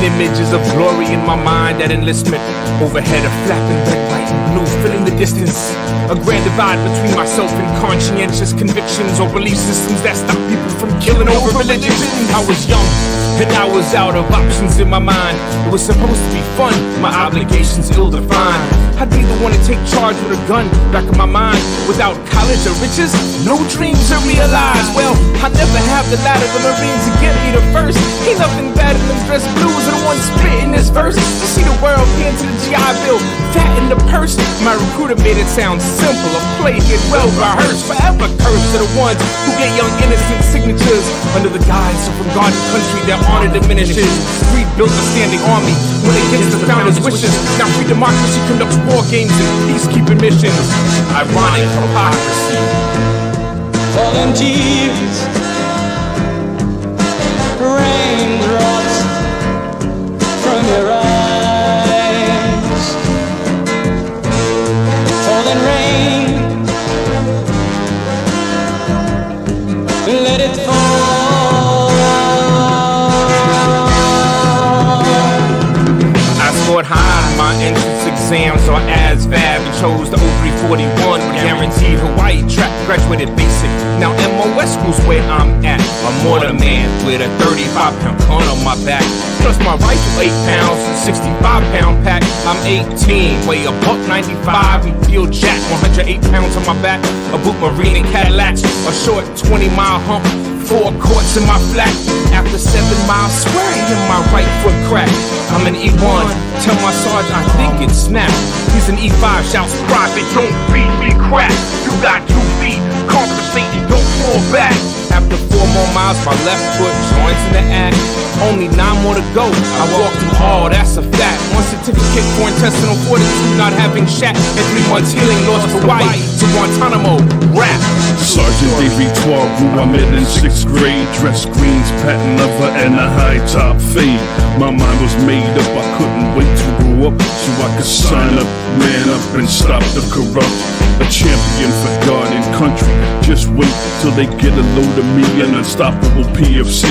Images of glory in my mind at enlistment. Overhead a flapping red, white, and blue, filling the distance. A grand divide between myself and conscientious convictions or belief systems that stop people from killing over religion. I was young, and I was out of options in my mind. It was supposed to be fun, my obligations ill-defined. I'd be the one to take charge with a gun back in my mind. Without college or riches, no dreams to realize. Well, I never have the ladder the Marines to get me the first. Ain't nothing better than dress blues and the one spitting this verse. You see the world paying to the GI Bill, fat in the purse. My recruiter made it sound simple, a play get well rehearsed. Forever cursed to the ones who get young innocent signatures under the guise of a God and country their honor diminishes. We built a standing army when against the founders' wishes. Now free democracy conducts war games and peacekeeping missions. Ironic hypocrisy. Falling tears, raindrops from your eyes. Falling rain, let it fall. I scored high in my entrance exams on ASVAB and chose the 0341 with guaranteed Hawaii track. Graduated basic, now MOS schools where I'm at. A mortar man with a 35-pound gun on my back. Plus my rifle 8 pounds and 65-pound pack. I'm 18, weigh a $195 and feel jack. 108 pounds on my back, a boot marine and Cadillacs. A short 20-mile hump, 4 quarts in my flat. After 7 miles, swearing in my right foot crack. I'm an E1, tell my sergeant I think it snapped. He's an E5, shouts profit, don't feed me crap. You got 2 feet, compensate and don't fall back. After 4 more miles, my left foot joins in the act. Only 9 more to go, I walked them all, that's a fact. 1 certificate for intestinal fortitude, not having shat. And 3 months healing, lost Hawaii to Guantanamo, rap. Sergeant Davey 12, who I met in 6th grade. Dress greens, patent leather, and a high top fade. My mind was made up, I couldn't wait to grow up so I could sign up, man up, and stop the corrupt. A champion for God and country. Just wait till they get a load of me, an unstoppable PFC.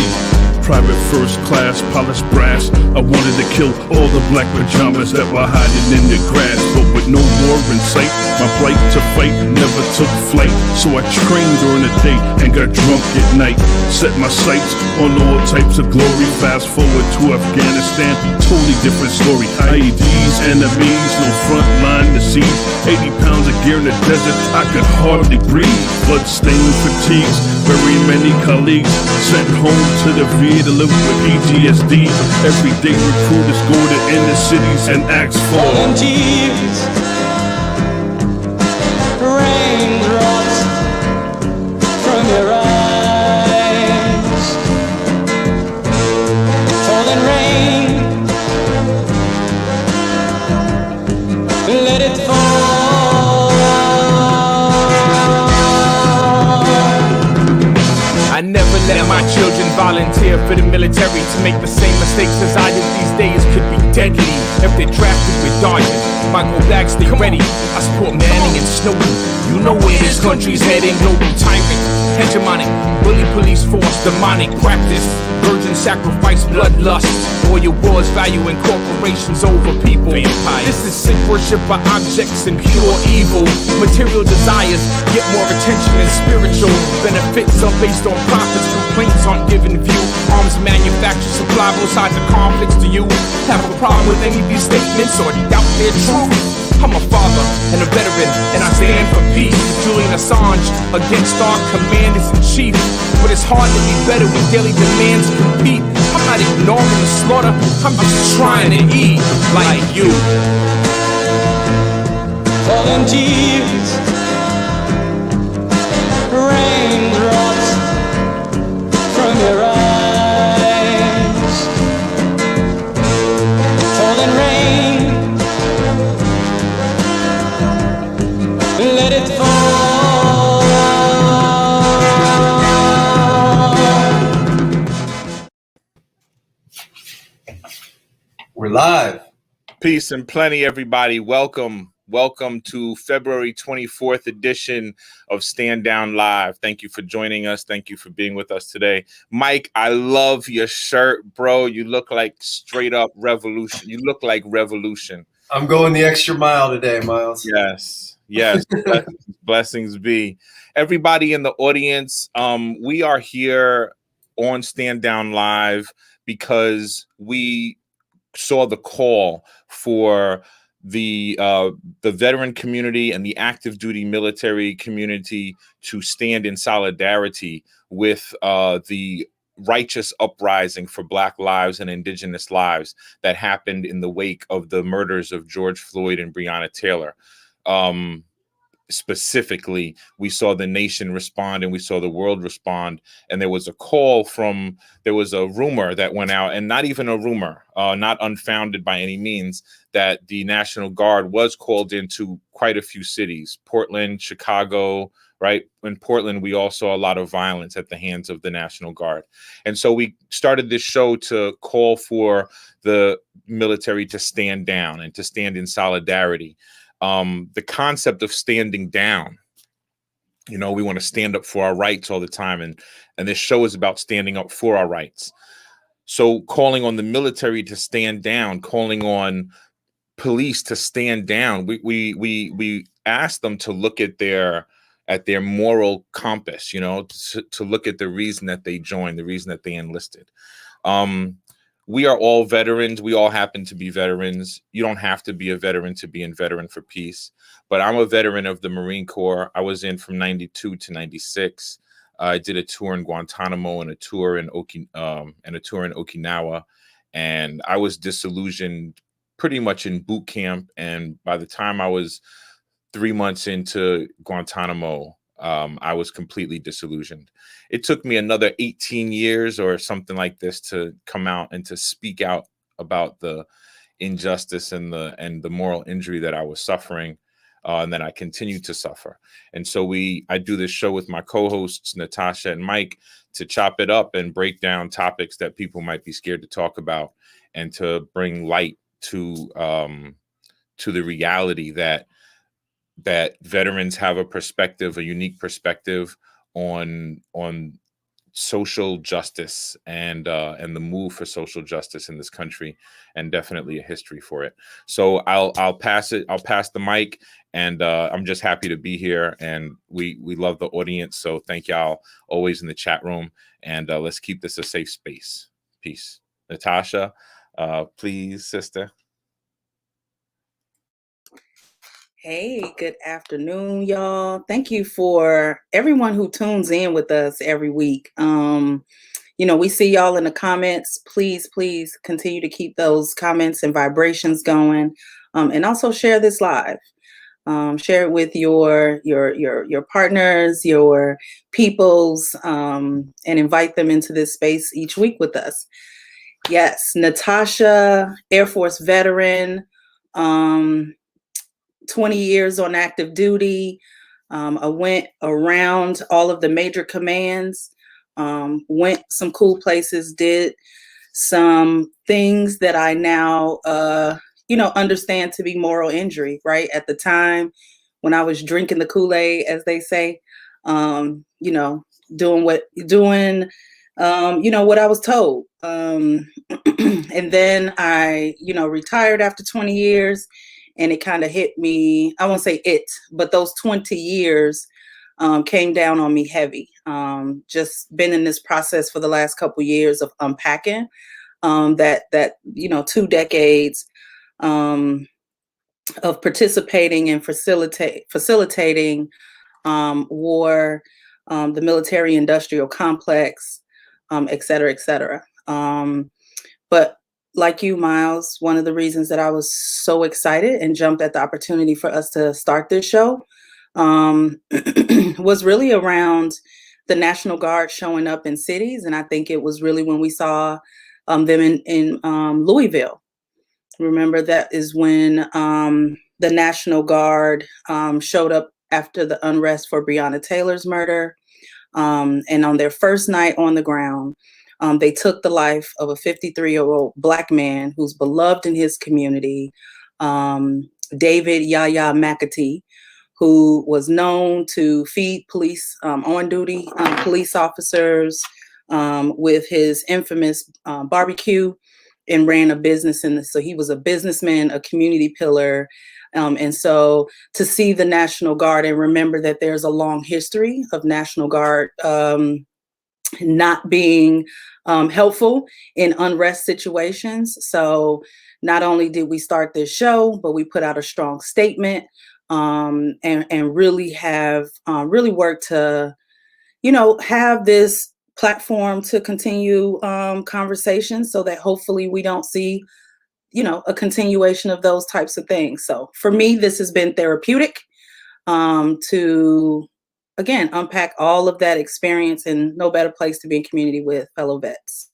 Private first class, polished brass. I wanted to kill all the black pajamas that were hiding in the grass. But with no war in sight, my plight to fight never took flight. So I trained during the day and got drunk at night. Set my sights on all types of glory. Fast forward to Afghanistan, totally different story. IEDs, enemies, no front line to see. 80 pounds of gear in the desert, I could hardly breathe. Bloodstained fatigues, very many colleagues sent home to the VA to live with PTSD. Everyday recruiters go to inner cities and ask for falling tears, raindrops from your eyes. Falling rain, let it fall. I never let my children volunteer for the military to make the same mistakes as I did these days could be deadly. If they're drafted with dodging, my go back stay ready. I support Manning and Snowden. You know where this country's heading. Global tyrant, hegemonic, bully police force, demonic practice. Virgin sacrifice, bloodlust. Oil wars, valuing corporations over people. Vampires. This is sick worship by objects and pure evil. Material desires get more attention than spiritual. Benefits are based on profits. Complaints aren't given view. Arms manufacture, supply both sides of conflicts. Do you have a problem with any of these statements or doubt their truth? I'm a father and a veteran, and I stand for peace. Julian Assange against our commanders-in-chief. But it's hard to be better when daily demands compete. I'm not ignoring the slaughter, I'm just trying to eat like you. Falling tears, raindrops from your eyes. Falling rain, let it fall. We're live. Peace and plenty, everybody. Welcome Welcome to February 24th edition of Stand Down Live. Thank you for joining us. Thank you for being with us today. Mike, I love your shirt, bro. You look like straight up revolution. You look like revolution. I'm going the extra mile today, Miles. Yes. Blessings be. Everybody in the audience, we are here on Stand Down Live because we saw the call for the veteran community and the active duty military community to stand in solidarity with the righteous uprising for Black lives and Indigenous lives that happened in the wake of the murders of George Floyd and Breonna Taylor. Specifically, we saw the nation respond and we saw the world respond. And there was a rumor that went out, and not even a rumor, not unfounded by any means, that the National Guard was called into quite a few cities, Portland, Chicago, right? In Portland, we all saw a lot of violence at the hands of the National Guard. And so we started this show to call for the military to stand down and to stand in solidarity. The concept of standing down, we want to stand up for our rights all the time. And this show is about standing up for our rights. So calling on the military to stand down, calling on police to stand down, we ask them to look at their moral compass, to look at the reason that they joined, the reason that they enlisted. We are all veterans. We all happen to be veterans. You don't have to be a veteran to be in Veteran for Peace. But I'm a veteran of the Marine Corps. I was in from 92 to 96. I did a tour in Guantanamo and a tour in Okinawa. And I was disillusioned pretty much in boot camp. And by the time I was 3 months into Guantanamo, I was completely disillusioned. It took me another 18 years or something like this to come out and to speak out about the injustice and the moral injury that I was suffering, and that I continue to suffer. And so I do this show with my co-hosts, Natasha and Mike, to chop it up and break down topics that people might be scared to talk about, and to bring light to the reality that veterans have a unique perspective on social justice and the move for social justice in this country, and definitely a history for it. So I'll pass the mic, and I'm just happy to be here, and we love the audience. So thank y'all always in the chat room, and let's keep this a safe space. Peace. Natasha, please, sister. Hey, good afternoon, y'all. Thank you for everyone who tunes in with us every week. We see y'all in the comments. Please continue to keep those comments and vibrations going. And also share this live. Share it with your partners, your peoples, and invite them into this space each week with us. Yes, Natasha, Air Force veteran, 20 years on active duty. I went around all of the major commands, went some cool places, did some things that I now, understand to be moral injury, right? At the time when I was drinking the Kool-Aid, as they say, doing what I was told. And then I, retired after 20 years. And it kind of hit me, I won't say it, but those 20 years came down on me heavy. Just been in this process for the last couple of years of unpacking that 2 decades of participating and facilitating war, the military industrial complex, et cetera, et cetera. But like you, Miles, one of the reasons that I was so excited and jumped at the opportunity for us to start this show was really around the National Guard showing up in cities. And I think it was really when we saw them in Louisville. Remember, that is when the National Guard showed up after the unrest for Breonna Taylor's murder. And on their first night on the ground, they took the life of a 53-year-old Black man who's beloved in his community, David Yaya McAtee, who was known to feed police on duty police officers with his infamous barbecue, and ran a business in this. So he was a businessman, a community pillar. And so to see the National Guard and remember that there's a long history of National Guard not being helpful in unrest situations. So not only did we start this show, but we put out a strong statement and really have really worked to, have this platform to continue conversations so that hopefully we don't see, a continuation of those types of things. So for me, this has been therapeutic to, again, unpack all of that experience, and no better place to be in community with fellow vets.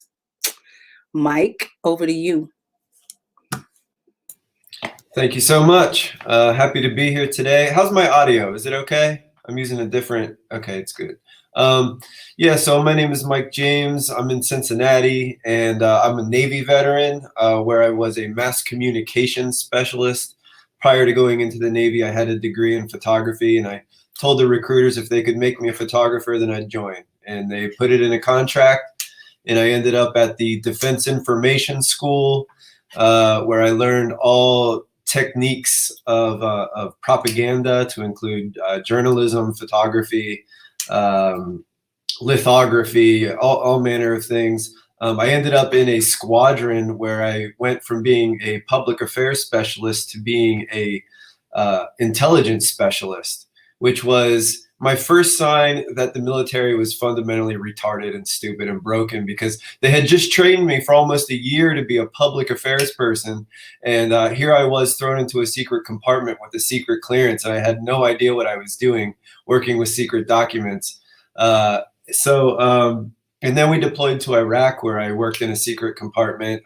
Mike, over to you. Thank you so much. Happy to be here today. How's my audio? Is it okay? I'm using a different, okay, it's good. Yeah, so my name is Mike James. I'm in Cincinnati, and I'm a Navy veteran where I was a mass communications specialist. Prior to going into the Navy, I had a degree in photography, and I told the recruiters if they could make me a photographer, then I'd join. And they put it in a contract, and I ended up at the Defense Information School where I learned all techniques of propaganda to include journalism, photography, lithography, all manner of things. I ended up in a squadron where I went from being a public affairs specialist to being a intelligence specialist, which was my first sign that the military was fundamentally retarded and stupid and broken, because they had just trained me for almost a year to be a public affairs person. And here I was thrown into a secret compartment with a secret clearance, and I had no idea what I was doing, working with secret documents. And then we deployed to Iraq, where I worked in a secret compartment,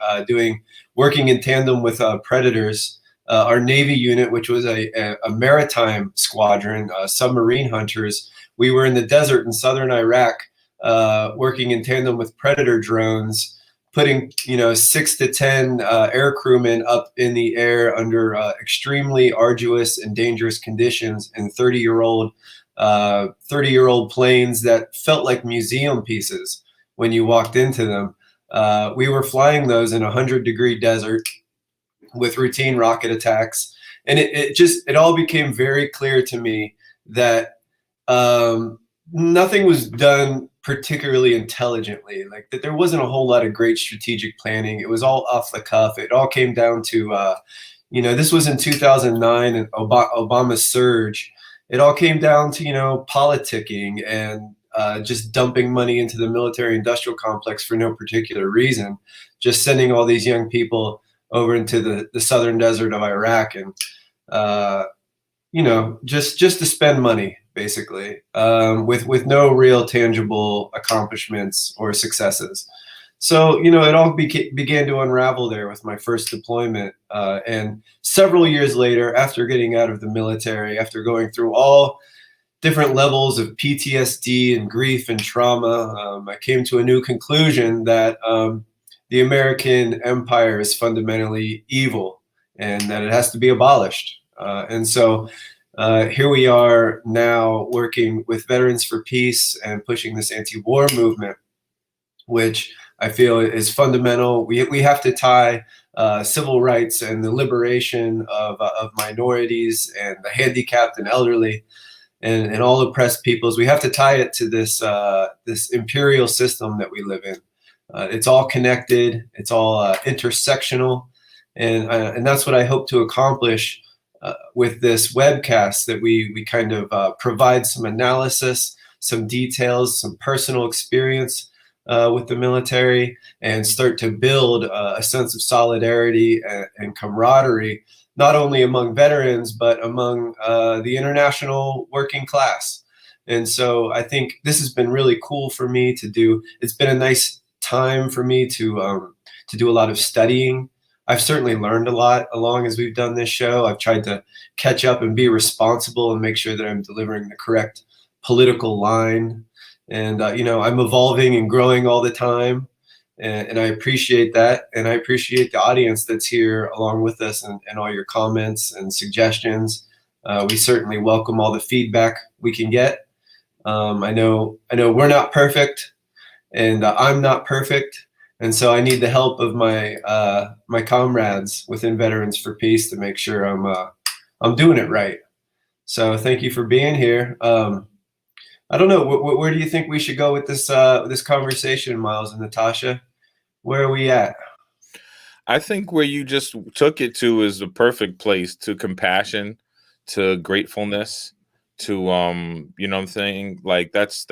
working in tandem with predators. Our Navy unit, which was a maritime squadron, submarine hunters, we were in the desert in southern Iraq, working in tandem with predator drones, putting 6 to 10 air crewmen up in the air under extremely arduous and dangerous conditions in 30-year-old planes that felt like museum pieces when you walked into them. We were flying those in a 100-degree desert with routine rocket attacks. And it all became very clear to me that nothing was done particularly intelligently, like that there wasn't a whole lot of great strategic planning. It was all off the cuff. It all came down to, this was in 2009 and Obama's surge. It all came down to, politicking and just dumping money into the military industrial complex for no particular reason, just sending all these young people over into the southern desert of Iraq, and just to spend money, basically, with no real tangible accomplishments or successes. So it all began to unravel there with my first deployment, and several years later, after getting out of the military, after going through all different levels of PTSD and grief and trauma, I came to a new conclusion that the American empire is fundamentally evil and that it has to be abolished. And so here we are now working with Veterans for Peace and pushing this anti-war movement, which I feel is fundamental. We have to tie civil rights and the liberation of minorities and the handicapped and elderly and all oppressed peoples. We have to tie it to this imperial system that we live in. It's all connected. It's all intersectional, and that's what I hope to accomplish with this webcast. That we kind of provide some analysis, some details, some personal experience with the military, and start to build a sense of solidarity and camaraderie, not only among veterans but among the international working class. And so I think this has been really cool for me to do. It's been a nice time for me to do a lot of studying. I've certainly learned a lot along as we've done this show. I've tried to catch up and be responsible and make sure that I'm delivering the correct political line. And I'm evolving and growing all the time. And I appreciate that. And I appreciate the audience that's here along with us, and all your comments and suggestions. We certainly welcome all the feedback we can get. I know we're not perfect, and I'm not perfect. And so I need the help of my comrades within Veterans for Peace to make sure I'm doing it right. So thank you for being here. I don't know, where do you think we should go with this conversation, Miles and Natasha? Where are we at? I think where you just took it to is the perfect place, to compassion, to gratefulness, to you know what I'm saying? Like that's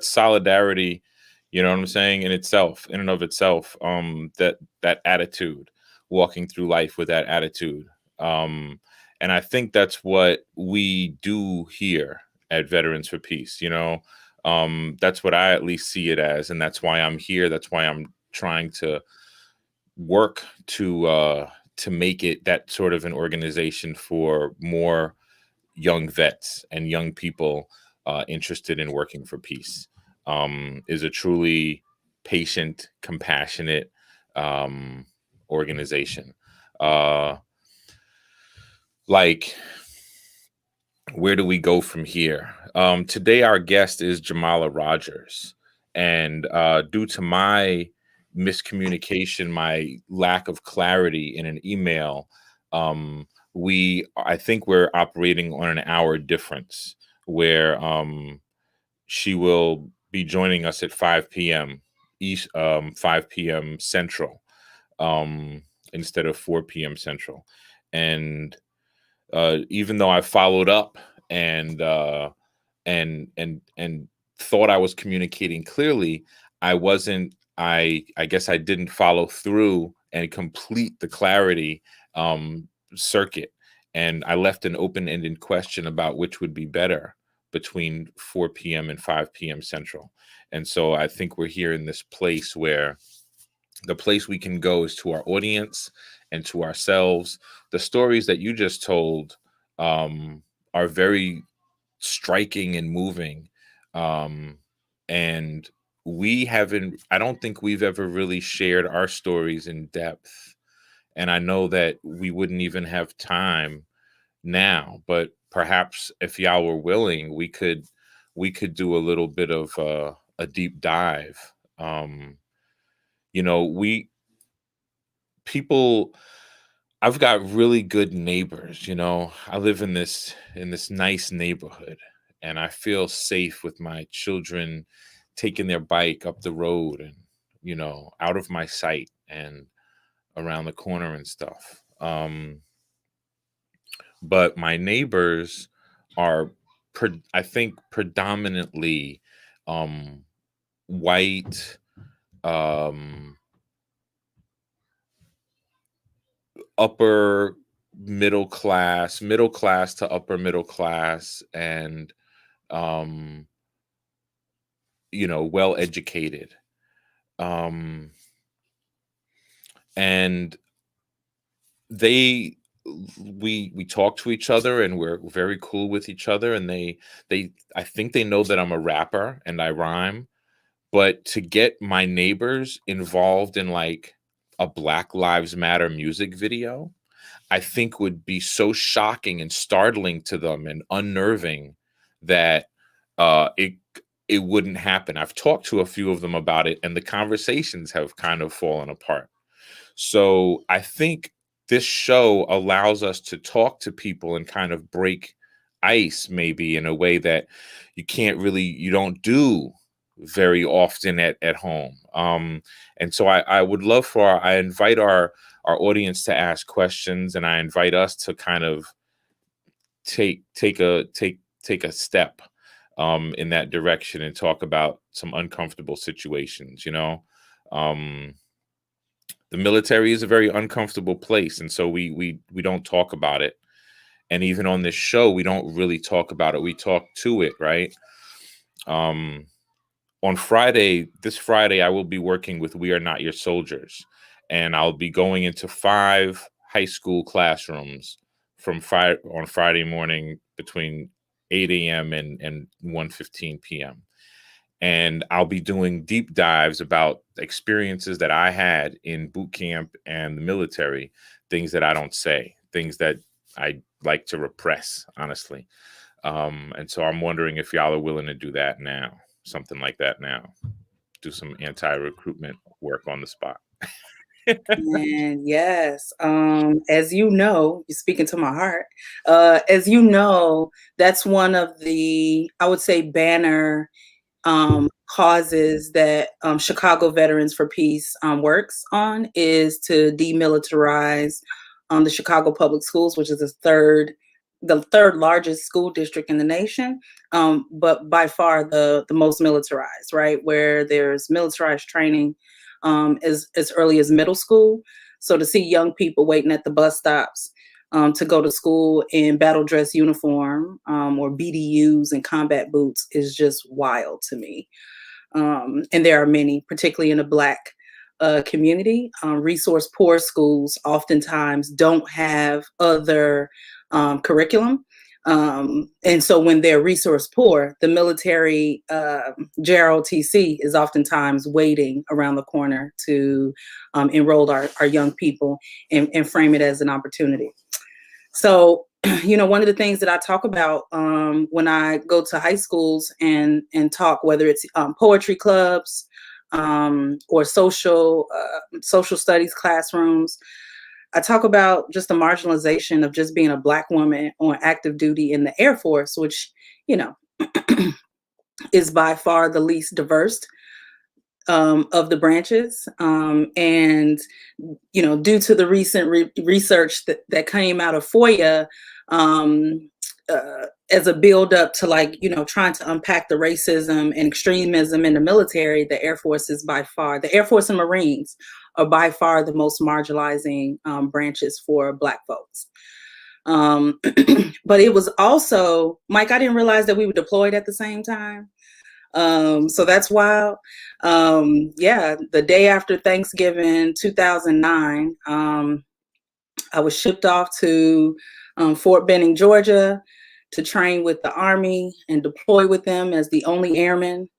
solidarity, you know what I'm saying, in itself, in and of itself. That attitude, walking through life with that attitude. And I think that's what we do here at Veterans for Peace, you know. That's what I at least see it as, and that's why I'm here. That's why I'm trying to work to make it that sort of an organization for more young vets and young people interested in working for peace. Is a truly patient, compassionate organization. Like, where do we go from here? Today, our guest is Jamala Rogers. And due to my miscommunication, my lack of clarity in an email, I think we're operating on an hour difference, where she will be joining us at 5 p.m. East, 5 p.m. Central, instead of 4 p.m. Central. And even though I followed up and thought I was communicating clearly, I wasn't. I guess I didn't follow through and complete the clarity circuit, and I left an open-ended question about which would be better between 4 p.m. and 5 p.m. Central. And so I think we're here in this place where the place we can go is to our audience and to ourselves. The stories that you just told are very striking and moving. And I don't think we've ever really shared our stories in depth. And I know that we wouldn't even have time now, but perhaps if y'all were willing, we could do a little bit of a deep dive. You know, I've got really good neighbors, you know. I live in this nice neighborhood, and I feel safe with my children taking their bike up the road and, you know, out of my sight and around the corner and stuff. But my neighbors are, I think, predominantly white, upper middle class to upper middle class, and you know, well educated. And we talk to each other, and we're very cool with each other, and I think they know that I'm a rapper and I rhyme. But to get my neighbors involved in like a Black Lives Matter music video, I think would be so shocking and startling to them and unnerving that it wouldn't happen. I've talked to a few of them about it, and the conversations have kind of fallen apart. So I think this show allows us to talk to people and kind of break ice, maybe in a way that you don't do very often at home. And so I would love I invite our audience to ask questions, and I invite us to kind of take a step in that direction and talk about some uncomfortable situations. You know, the military is a very uncomfortable place, and so we don't talk about it. And even on this show, we don't really talk about it. We talk to it, right? On this Friday, I will be working with We Are Not Your Soldiers, and I'll be going into 5 high school classrooms on Friday morning between 8 a.m. and 1:15 p.m. and I'll be doing deep dives about experiences that I had in boot camp and the military, things that I don't say, things that I like to repress, honestly. And so I'm wondering if y'all are willing to do that now, something like that now, do some anti-recruitment work on the spot. And yes, as you know, you're speaking to my heart. As you know, that's one of the, I would say, banner causes that Chicago Veterans for Peace works on, is to demilitarize the Chicago Public Schools, which is the third largest school district in the nation, but by far the most militarized, right? Where there's militarized training as early as middle school. So to see young people waiting at the bus stops to go to school in battle dress uniform or BDUs and combat boots is just wild to me. And there are many, particularly in the Black community. Resource poor schools oftentimes don't have other curriculum. And so when they're resource poor, the military JROTC is oftentimes waiting around the corner to enroll our young people and frame it as an opportunity. So, one of the things that I talk about when I go to high schools and talk, whether it's poetry clubs or social studies classrooms, I talk about just the marginalization of just being a Black woman on active duty in the Air Force, which, is by far the least diverse of the branches. And, due to the recent research that came out of FOIA, as a build up to trying to unpack the racism and extremism in the military, the Air Force is by far, the Air Force and Marines are by far the most marginalizing branches for Black folks. But it was also, Mike, I didn't realize that we were deployed at the same time. So that's wild. The day after Thanksgiving 2009, I was shipped off to Fort Benning, Georgia, to train with the Army and deploy with them as the only airman.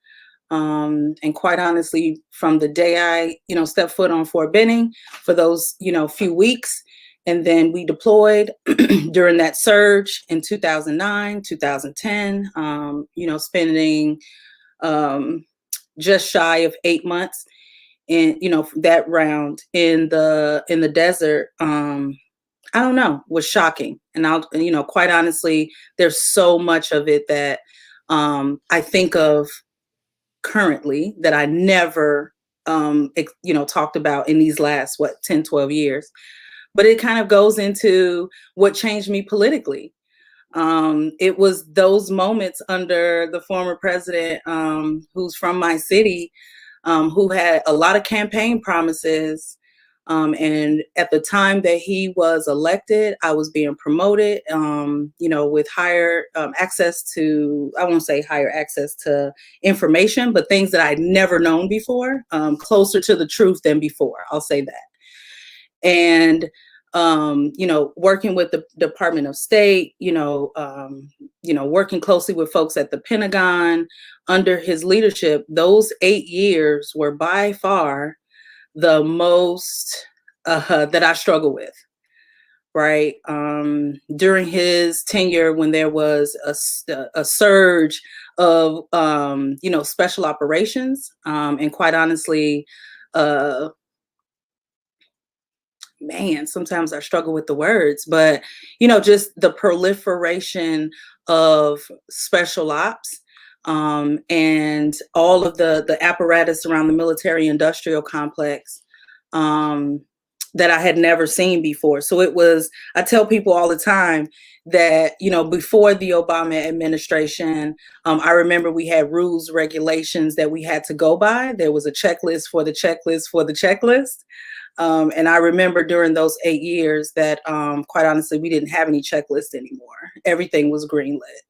And quite honestly, from the day I, stepped foot on Fort Benning for those, few weeks, and then we deployed during that surge in 2009, 2010, spending just shy of 8 months in, that round in the desert. I don't know, was shocking. And quite honestly, there's so much of it that I think of currently that I never, talked about in these last, 10, 12 years. But it kind of goes into what changed me politically. It was those moments under the former president, who's from my city, who had a lot of campaign promises. And at the time that he was elected, I was being promoted, with higher access to, I won't say higher access to information, but things that I'd never known before, closer to the truth than before. I'll say that. And, working with the Department of State, working closely with folks at the Pentagon under his leadership, those 8 years were by far the most that I struggle with, right? During his tenure, when there was a surge of, special operations, and quite honestly, sometimes I struggle with the words, but, just the proliferation of special ops, and all of the apparatus around the military industrial complex, that I had never seen before. So I tell people all the time that, before the Obama administration, I remember we had rules, regulations that we had to go by. There was a checklist for the checklist for the checklist. And I remember during those 8 years that, quite honestly, we didn't have any checklist anymore. Everything was greenlit.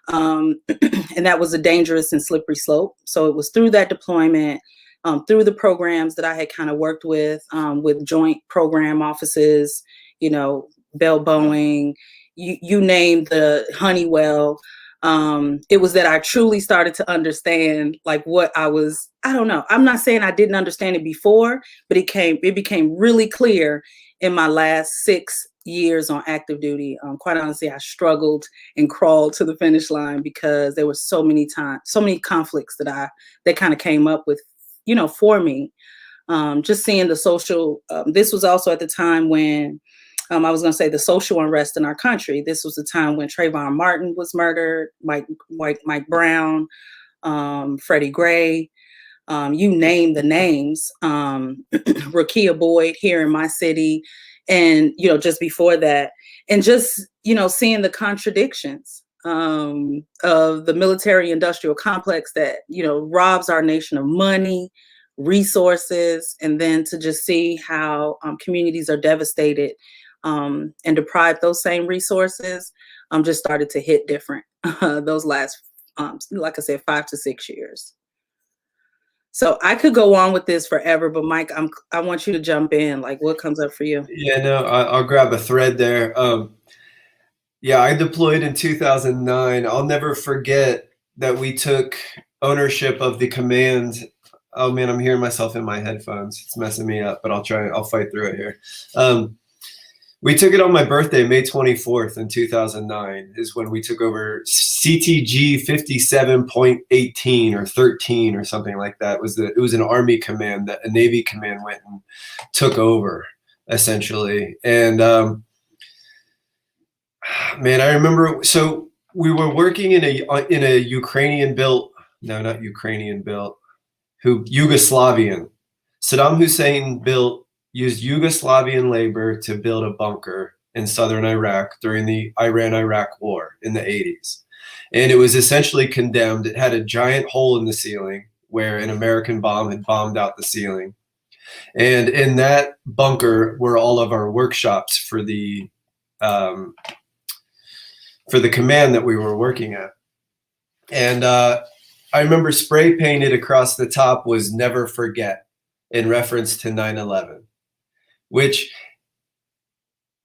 And that was a dangerous and slippery slope. So it was through that deployment, through the programs that I had kind of worked with joint program offices, Bell Boeing, you name the Honeywell, It was that I truly started to understand like what I don't know. I'm not saying I didn't understand it before, but it became really clear in my last 6 years on active duty. Quite honestly, I struggled and crawled to the finish line because there were so many conflicts that kind of came up with, for me. Just seeing the social, this was also at the time when I was going to say the social unrest in our country. This was the time when Trayvon Martin was murdered, Mike Brown, Freddie Gray, you name the names, Rakia Boyd here in my city. And, just before that, and just, seeing the contradictions of the military industrial complex that, robs our nation of money, resources, and then to just see how communities are devastated and deprived those same resources, just started to hit different those last, like I said, 5 to 6 years. So I could go on with this forever, but Mike, I want you to jump in. Like, what comes up for you? Yeah, no, I'll grab a thread there. Yeah, I deployed in 2009. I'll never forget that we took ownership of the command. Oh man, I'm hearing myself in my headphones. It's messing me up, but I'll fight through it here. We took it on my birthday, May 24th in 2009 is when we took over CTG 57.18 or 13 or something like that. It was an Army command that a Navy command went and took over essentially. And man, I remember, so we were working in a Ukrainian built, no, not Ukrainian built, Yugoslavian. Saddam Hussein used Yugoslavian labor to build a bunker in southern Iraq during the Iran-Iraq war in the 80s. And it was essentially condemned. It had a giant hole in the ceiling where an American bomb had bombed out the ceiling. And in that bunker were all of our workshops for the command that we were working at. And I remember spray painted across the top was "Never Forget" in reference to 9/11. Which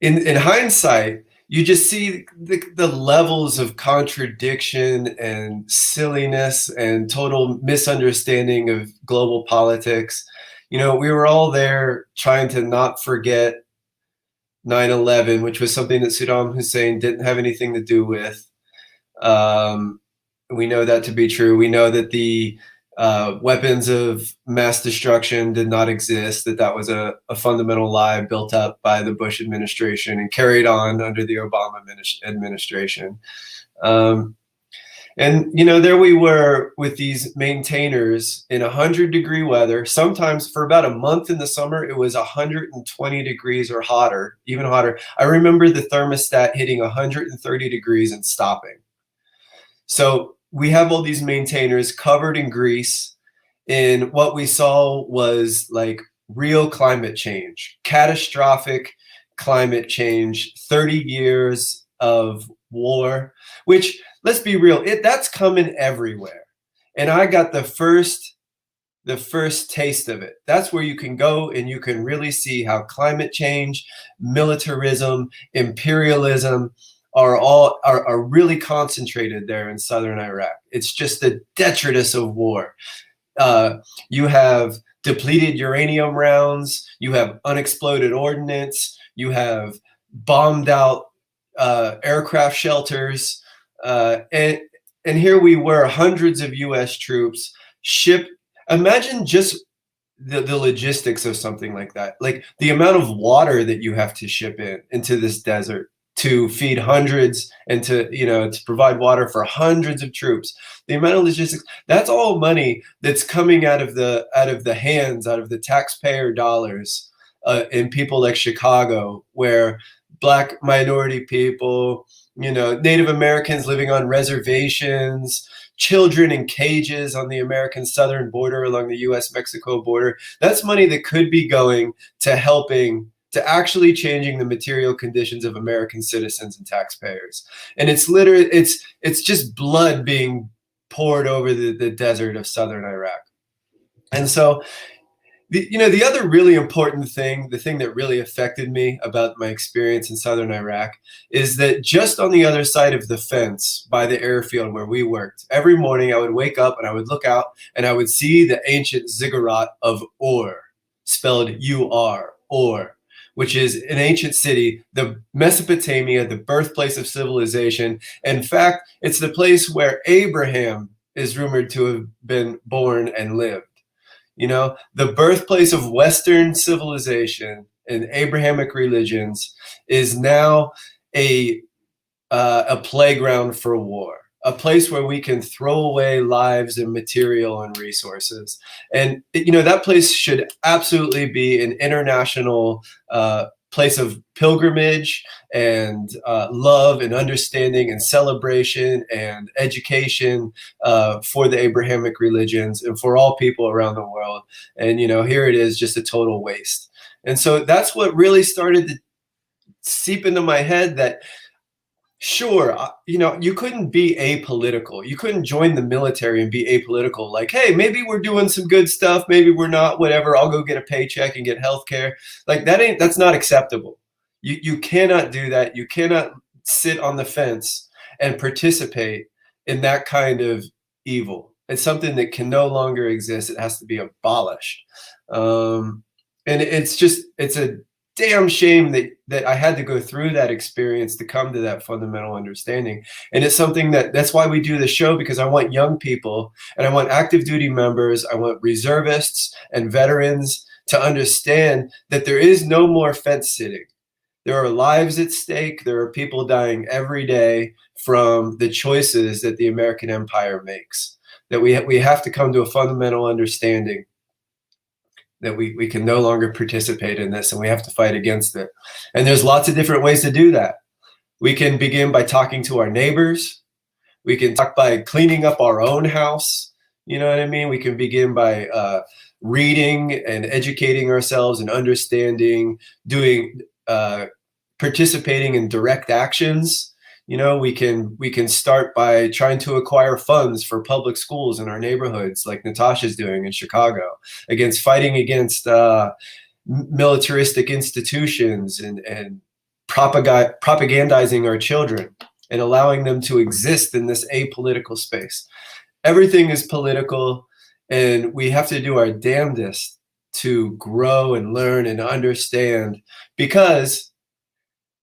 in hindsight, you just see the levels of contradiction and silliness and total misunderstanding of global politics. We were all there trying to not forget 9/11, which was something that Saddam Hussein didn't have anything to do with. We know that to be true. We know that the weapons of mass destruction did not exist, that was a fundamental lie built up by the Bush administration and carried on under the Obama administration. And, there we were with these maintainers in 100-degree weather. Sometimes for about a month in the summer, it was 120 degrees or hotter, even hotter. I remember the thermostat hitting 130 degrees and stopping. So we have all these maintainers covered in grease, and what we saw was like real climate change, catastrophic climate change, 30 years of war, which, let's be real, that's coming everywhere. And I got the first taste of it. That's where you can go and you can really see how climate change, militarism, imperialism, are really concentrated there in southern Iraq. It's just the detritus of war. You have depleted uranium rounds, you have unexploded ordnance, you have bombed out aircraft shelters, and here we were, hundreds of U.S. troops shipped. Imagine just the logistics of something like that, like the amount of water that you have to ship into this desert to feed hundreds and to provide water for hundreds of troops. The amount of logistics, that's all money that's coming out of the taxpayer dollars in people like Chicago, where Black minority people, Native Americans living on reservations, children in cages on the American southern border along the US-Mexico border. That's money that could be going to actually changing the material conditions of American citizens and taxpayers. And it's literally, it's just blood being poured over the desert of southern Iraq. And so The other really important thing, the thing that really affected me about my experience in southern Iraq, is that just on the other side of the fence by the airfield where we worked, every morning I would wake up and I would look out and I would see the ancient ziggurat of Ur, spelled U-R, Ur, which is an ancient city, the Mesopotamia, the birthplace of civilization. In fact, it's the place where Abraham is rumored to have been born and lived. You know, the birthplace of Western civilization and Abrahamic religions is now a playground for war, a place where we can throw away lives and material and resources. And, you know, that place should absolutely be an international place of pilgrimage and love and understanding and celebration and education for the Abrahamic religions and for all people around the world. And, you know, here it is, just a total waste. And so that's what really started to seep into my head, that sure, you know, you couldn't be apolitical. You couldn't join the military and be apolitical. Like, hey, maybe we're doing some good stuff. Maybe we're not, whatever. I'll go get a paycheck and get healthcare. Like that's not acceptable. You cannot do that. You cannot sit on the fence and participate in that kind of evil. It's something that can no longer exist. It has to be abolished. And it's a damn shame that I had to go through that experience to come to that fundamental understanding. And it's something that's why we do the show, because I want young people and I want active duty members, I want reservists and veterans to understand that there is no more fence sitting. There are lives at stake. There are people dying every day from the choices that the American empire makes. That we have to come to a fundamental understanding that we can no longer participate in this, and we have to fight against it. And there's lots of different ways to do that. We can begin by talking to our neighbors. We can talk by cleaning up our own house. You know what I mean? We can begin by reading and educating ourselves and understanding, participating in direct actions. You know, we can start by trying to acquire funds for public schools in our neighborhoods, like Natasha's doing in Chicago, fighting against militaristic institutions and propagandizing our children and allowing them to exist in this apolitical space. Everything is political, and we have to do our damnedest to grow and learn and understand, because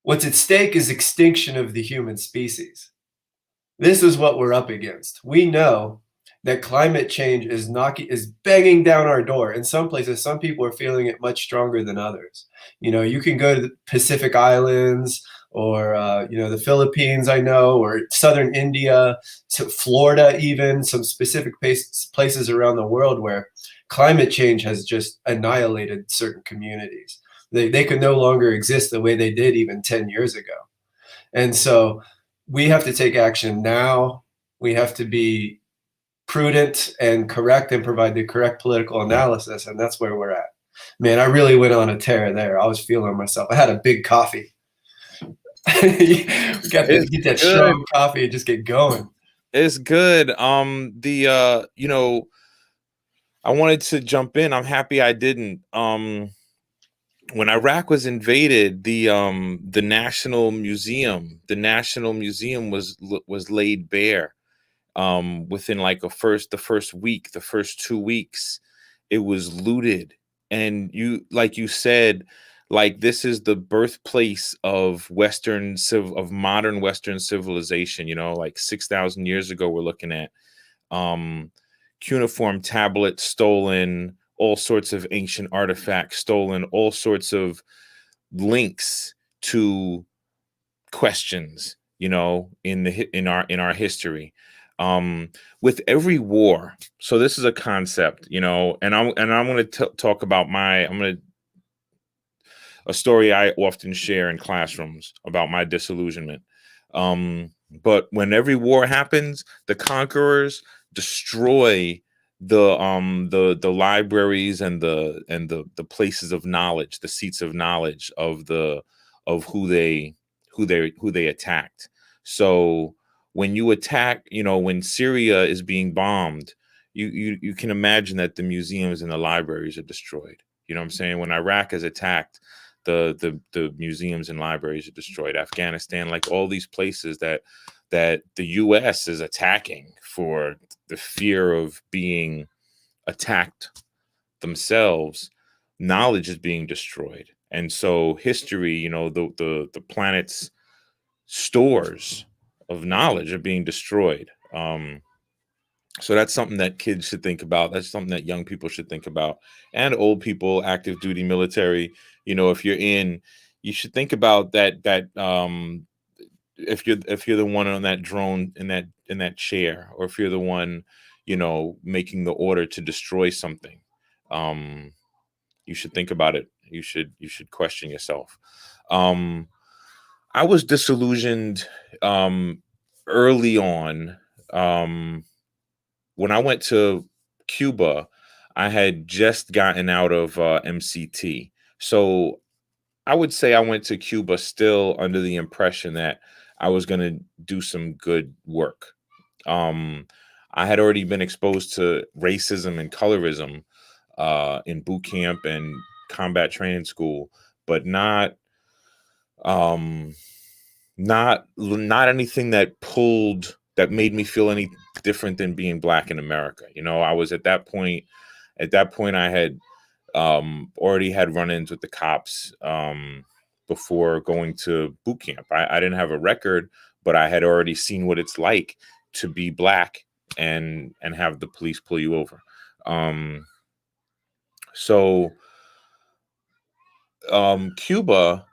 what's at stake is extinction of the human species. This is what we're up against. We know that climate change is banging down our door. In some places, some people are feeling it much stronger than others. You know, you can go to the Pacific Islands or, you know, the Philippines, I know, or southern India, to Florida even, some specific places around the world where climate change has just annihilated certain communities. They could no longer exist the way they did even 10 years ago. And so we have to take action now. We have to be prudent and correct and provide the correct political analysis. And that's where we're at. Man, I really went on a tear there. I was feeling myself. I had a big coffee. We got to get that strong coffee and just get going. It's good. You know, I wanted to jump in. I'm happy I didn't. When Iraq was invaded, the National Museum was laid bare. Within like the first 2 weeks, it was looted. And like you said, like this is the birthplace of modern Western civilization. You know, like 6,000 years ago, we're looking at cuneiform tablets stolen, all sorts of ancient artifacts stolen, all sorts of links to questions, you know, in our history. With every war, so this is a concept, you know, and I'm going to talk about a story I often share in classrooms about my disillusionment. But when every war happens, the conquerors destroy the libraries and the places of knowledge, the seats of knowledge of who they attacked. So when you attack, you know, when Syria is being bombed, you can imagine that the museums and the libraries are destroyed. You know what I'm saying? When Iraq is attacked, the museums and libraries are destroyed. Afghanistan, like all these places that the US is attacking for the fear of being attacked themselves, knowledge is being destroyed. And so history, you know, the planet's stores of knowledge are being destroyed. So that's something that kids should think about. That's something that young people should think about, and old people, active duty military. You know, if you're in, you should think about that. If you're the one on that drone in that chair, or if you're the one, you know, making the order to destroy something, you should think about it. You should question yourself. I was disillusioned early on. When I went to Cuba, I had just gotten out of MCT. So I would say I went to Cuba still under the impression that I was going to do some good work. I had already been exposed to racism and colorism in boot camp and combat training school, but not anything that made me feel any different than being Black in America. You know, I was at that point I had already had run-ins with the cops before going to boot camp. I didn't have a record, but I had already seen what it's like to be Black and have the police pull you over. Cuba,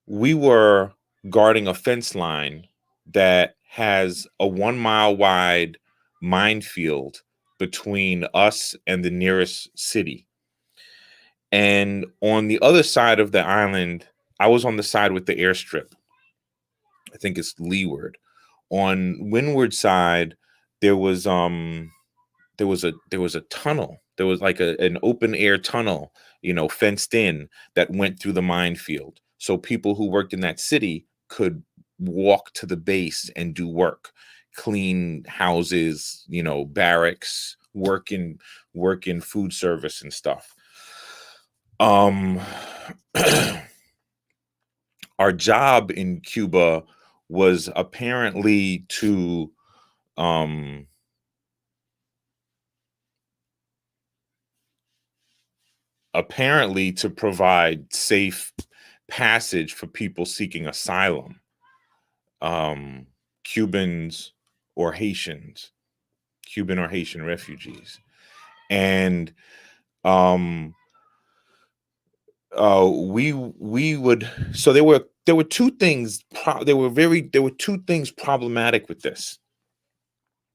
we were guarding a fence line that has a 1 mile wide minefield between us and the nearest city. And on the other side of the island, I was on the side with the airstrip. I think it's leeward. On windward side, there was a tunnel. There was like an open air tunnel, you know, fenced in, that went through the minefield. So people who worked in that city could walk to the base and do work, clean houses, you know, barracks, work in food service and stuff. Our job in Cuba was apparently to provide safe passage for people seeking asylum, Cubans or Haitians, Cuban or Haitian refugees. And we would, so there were two things there were two things problematic with this,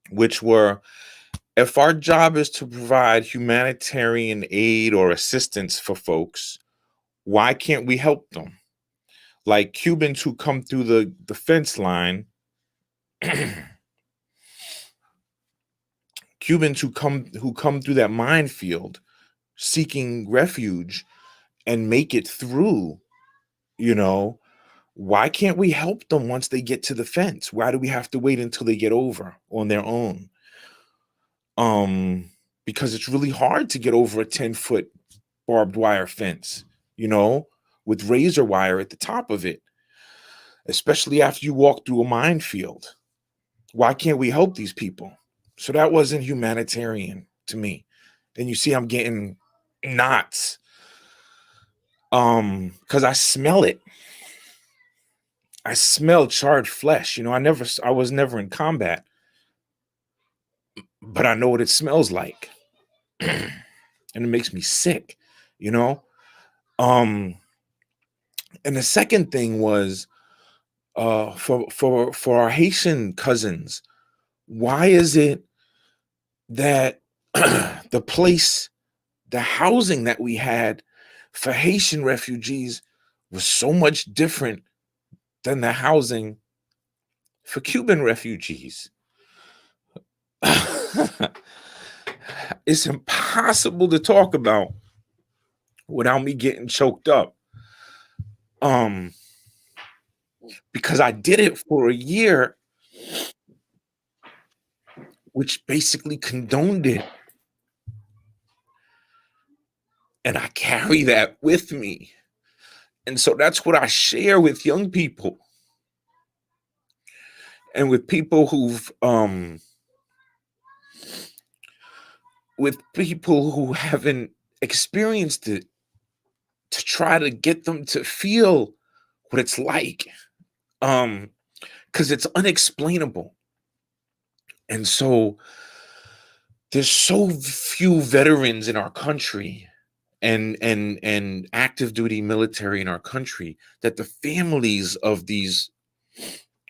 which were, if our job is to provide humanitarian aid or assistance for folks, why can't we help them? Like Cubans who come through the fence line, Cubans who come through that minefield seeking refuge and make it through, you know, why can't we help them once they get to the fence? Why do we have to wait until they get over on their own? Because it's really hard to get over a 10-foot barbed wire fence, you know, with razor wire at the top of it, especially after you walk through a minefield. Why can't we help these people? So that wasn't humanitarian to me. And you see, I'm getting knots. Because I smell it. I smell charred flesh. You know, I was never in combat, but I know what it smells like. And it makes me sick, you know? And the second thing was, for our Haitian cousins, why is it that the housing that we had for Haitian refugees was so much different than the housing for Cuban refugees? It's impossible to talk about without me getting choked up. Because I did it for a year which basically condoned it. And I carry that with me. And so that's what I share with young people and with people who haven't experienced it, to try to get them to feel what it's like. Because it's unexplainable. And so there's so few veterans in our country and active duty military in our country that the families of these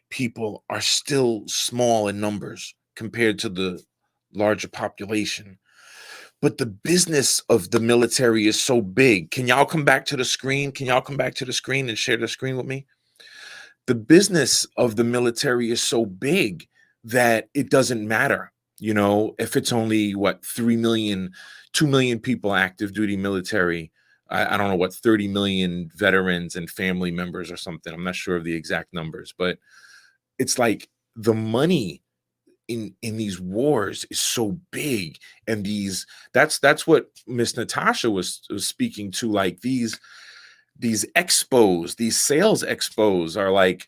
people are still small in numbers compared to the larger population. But the business of the military is so big. Can y'all come back to the screen? Can y'all come back to the screen and share the screen with me? The business of the military is so big that it doesn't matter, if it's only 3 million, 2 million people active duty military. I don't know what 30 million veterans and family members or something. I'm not sure of the exact numbers, but it's like the money in these wars is so big, and that's what Miss Natasha was speaking to. Like these expos, these sales expos are like,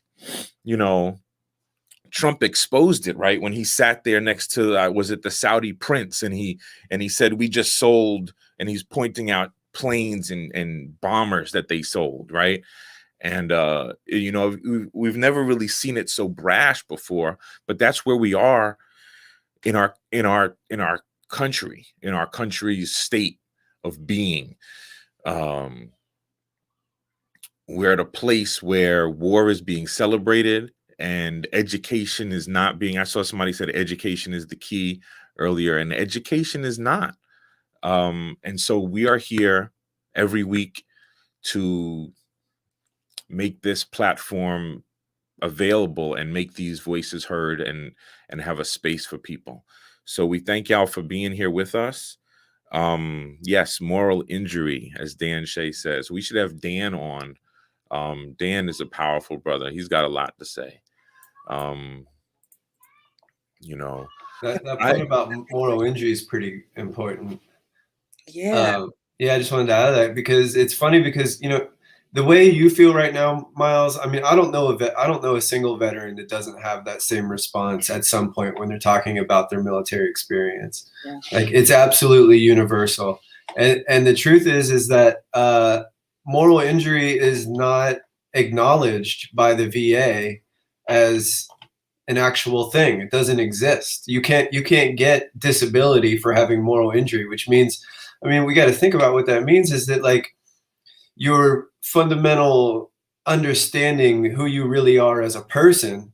Trump exposed it, right? When he sat there next to, was it the Saudi prince? And he said, we just sold, and he's pointing out planes and bombers that they sold, right? And, we've never really seen it so brash before, but that's where we are in our country, in our country's state of being. We're at a place where war is being celebrated and education is not being. I saw somebody said education is the key earlier, and education is not. And so we are here every week to make this platform available and make these voices heard and have a space for people. So we thank y'all for being here with us. Yes, moral injury, as Dan Shea says. We should have Dan on. Dan is a powerful brother. He's got a lot to say. That point about moral injury is pretty important. Yeah. Yeah, I just wanted to add that because it's funny because, the way you feel right now, Miles, I mean, I don't know a single veteran that doesn't have that same response at some point when they're talking about their military experience. Yeah. Like it's absolutely universal. And the truth is that moral injury is not acknowledged by the VA as an actual thing. It doesn't exist. You can't get disability for having moral injury, which means, we got to think about what that means is that like your fundamental understanding who you really are as a person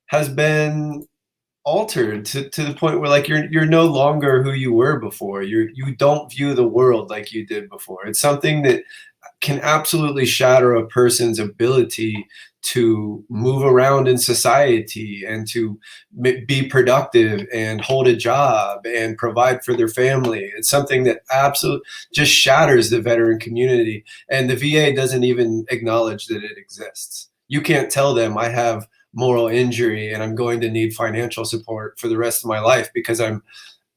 has been altered to the point where like you're no longer who you were before. You don't view the world like you did before. It's something that can absolutely shatter a person's ability to move around in society and to be productive and hold a job and provide for their family. It's something that absolutely just shatters the veteran community. And the VA doesn't even acknowledge that it exists. You can't tell them I have moral injury and I'm going to need financial support for the rest of my life because I'm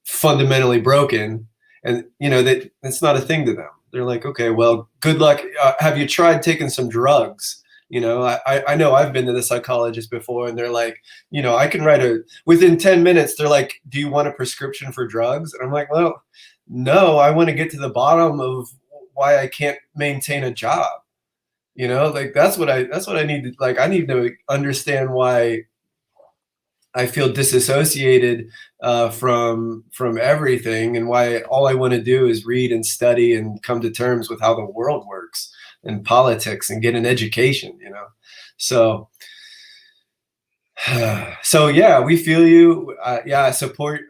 fundamentally broken. And, that's not a thing to them. They're like, okay, well, good luck. Have you tried taking some drugs? I know I've been to the psychologist before and they're like, I can within 10 minutes, they're like, do you want a prescription for drugs? And I'm like, well, no, I want to get to the bottom of why I can't maintain a job. Like that's what I need to, like, I need to understand why I feel disassociated from everything and why all I want to do is read and study and come to terms with how the world works and politics and get an education, So yeah, we feel you. Yeah, I support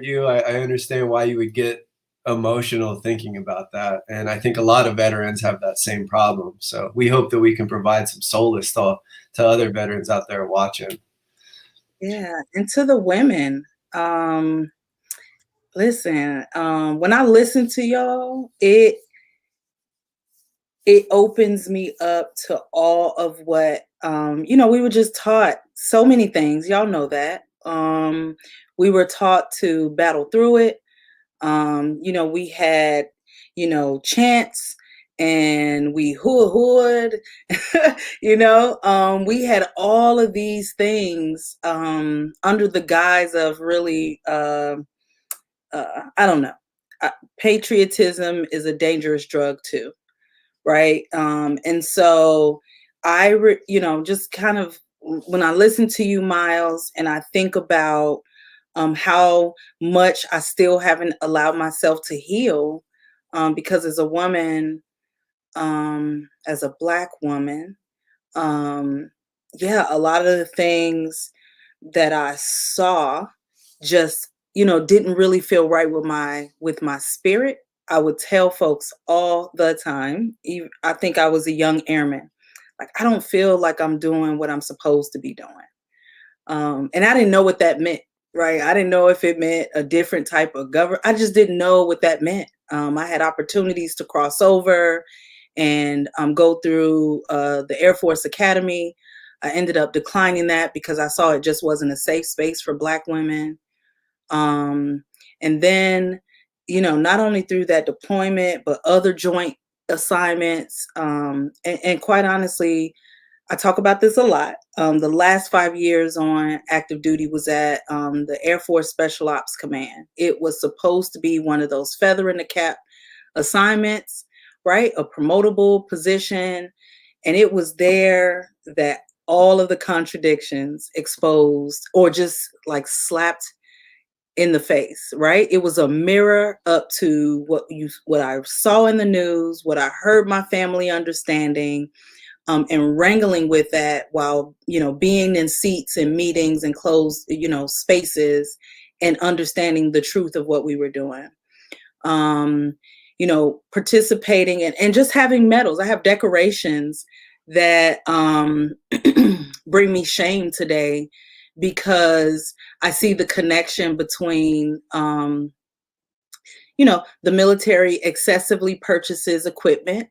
you. I understand why you would get emotional thinking about that. And I think a lot of veterans have that same problem. So we hope that we can provide some solace to other veterans out there watching. Yeah. And to the women, listen, when I listen to y'all, it opens me up to all of what, we were just taught so many things. Y'all know that. we were taught to battle through it. You know, we had, you know, chants, and we hooed, you know, we had all of these things under the guise of really, I don't know. Patriotism is a dangerous drug too, right? And so you know, just kind of when I listen to you, Miles, and I think about how much I still haven't allowed myself to heal, because as a woman, as a Black woman, yeah, a lot of the things that I saw just, you know, didn't really feel right with my spirit. I would tell folks all the time. I think I was a young airman. Like, I don't feel like I'm doing what I'm supposed to be doing. And I didn't know what that meant, right? I didn't know if it meant a different type of government. I just didn't know what that meant. I had opportunities to cross over and go through the Air Force Academy. I ended up declining that because I saw it just wasn't a safe space for Black women. And then, you know, not only through that deployment, but other joint assignments. And quite honestly, I talk about this a lot. The last 5 years on active duty was at the Air Force Special Ops Command. It was supposed to be one of those feather in the cap assignments, right? A promotable position. And it was there that all of the contradictions exposed or just like slapped in the face, right? It was a mirror up to what I saw in the news, what I heard my family understanding, and wrangling with that while, you know, being in seats and meetings and closed, you know, spaces, and understanding the truth of what we were doing. You know, participating and just having medals. I have decorations that bring me shame today because I see the connection between, you know, the military excessively purchases equipment.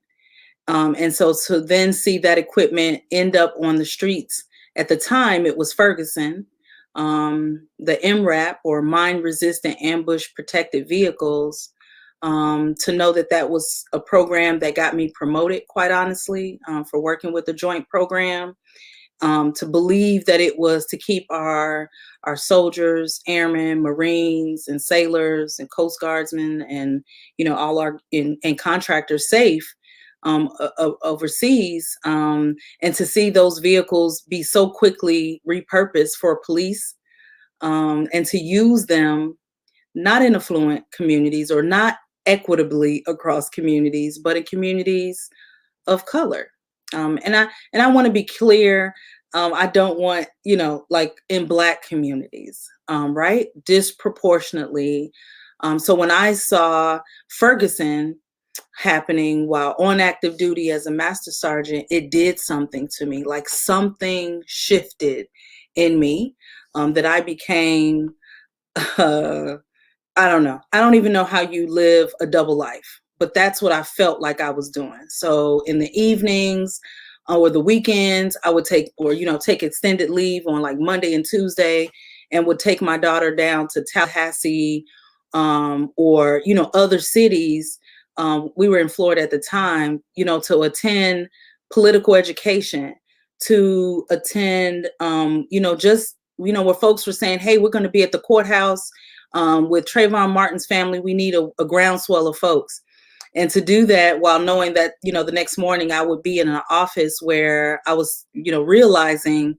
And so to then see that equipment end up on the streets, at the time it was Ferguson, the MRAP, or Mine Resistant Ambush Protected Vehicles, to know that that was a program that got me promoted, quite honestly, for working with the joint program, to believe that it was to keep our soldiers, airmen, Marines, and sailors, and Coast Guardsmen, and, you know, all our and contractors safe overseas, and to see those vehicles be so quickly repurposed for police, and to use them not in affluent communities or not equitably across communities, but in communities of color. And I want to be clear. I don't want, you know, like in Black communities, right? Disproportionately. So when I saw Ferguson happening while on active duty as a master sergeant, it did something to me. Like something shifted in me, that I became, I don't know. I don't even know how you live a double life, but that's what I felt like I was doing. So in the evenings or the weekends, I would take, or, you know, take extended leave on like Monday and Tuesday, and would take my daughter down to Tallahassee, or, you know, other cities. We were in Florida at the time, you know, to attend political education, to attend, you know, just, you know, where folks were saying, hey, we're going to be at the courthouse with Trayvon Martin's family. We need a groundswell of folks. And to do that while knowing that, you know, the next morning I would be in an office where I was, you know, realizing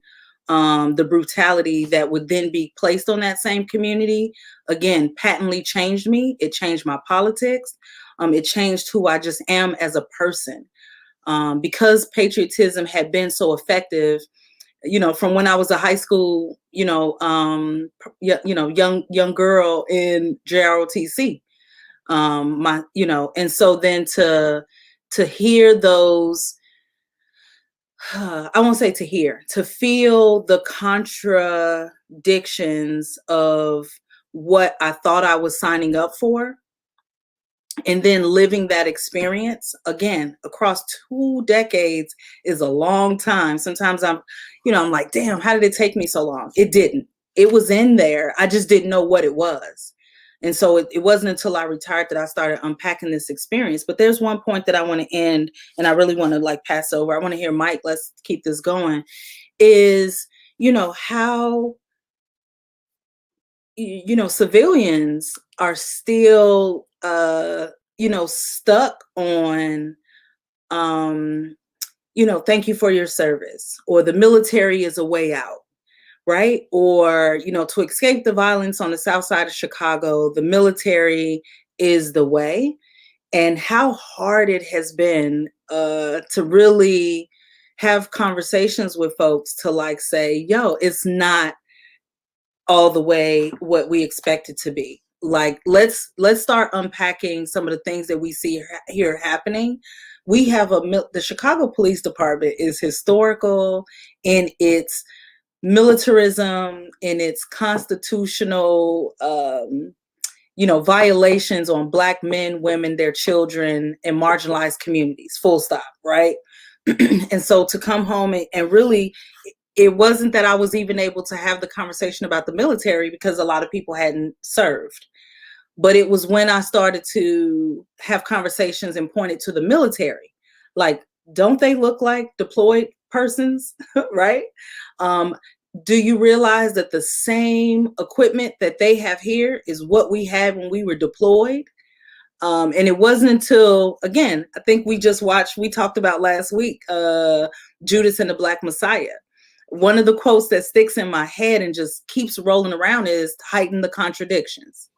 the brutality that would then be placed on that same community, again, patently changed me. It changed my politics. It changed who I just am as a person. Because patriotism had been so effective, you know, from when I was a high school, you know, young girl in JROTC, you know, and so then to hear those, I won't say to hear, to feel the contradictions of what I thought I was signing up for, and then living that experience again across 2 decades is a long time. Sometimes I'm like, damn, how did it take me so long? It didn't. it was in there. I just didn't know what it was. And so it wasn't until I retired that I started unpacking this experience. But there's one point that I want to end, and I really want to like pass over. I want to hear Mike. Let's keep this going. Is, how, civilians are still, stuck on, thank you for your service, or the military is a way out, right? Or, to escape the violence on the south side of Chicago, the military is the way. And how hard it has been to really have conversations with folks to like say, yo, it's not all the way what we expect it to be. Like, let's start unpacking some of the things that we see here happening. We have the Chicago Police Department is historical in its militarism, in its constitutional, violations on Black men, women, their children, and marginalized communities, full stop, right? And so to come home and really, it wasn't that I was even able to have the conversation about the military because a lot of people hadn't served. But it was when I started to have conversations and pointed to the military. Like, don't they look like deployed persons, right? Do you realize that the same equipment that they have here is what we had when we were deployed? And it wasn't until, again, I think we talked about last week, Judas and the Black Messiah. One of the quotes that sticks in my head and just keeps rolling around is heighten the contradictions.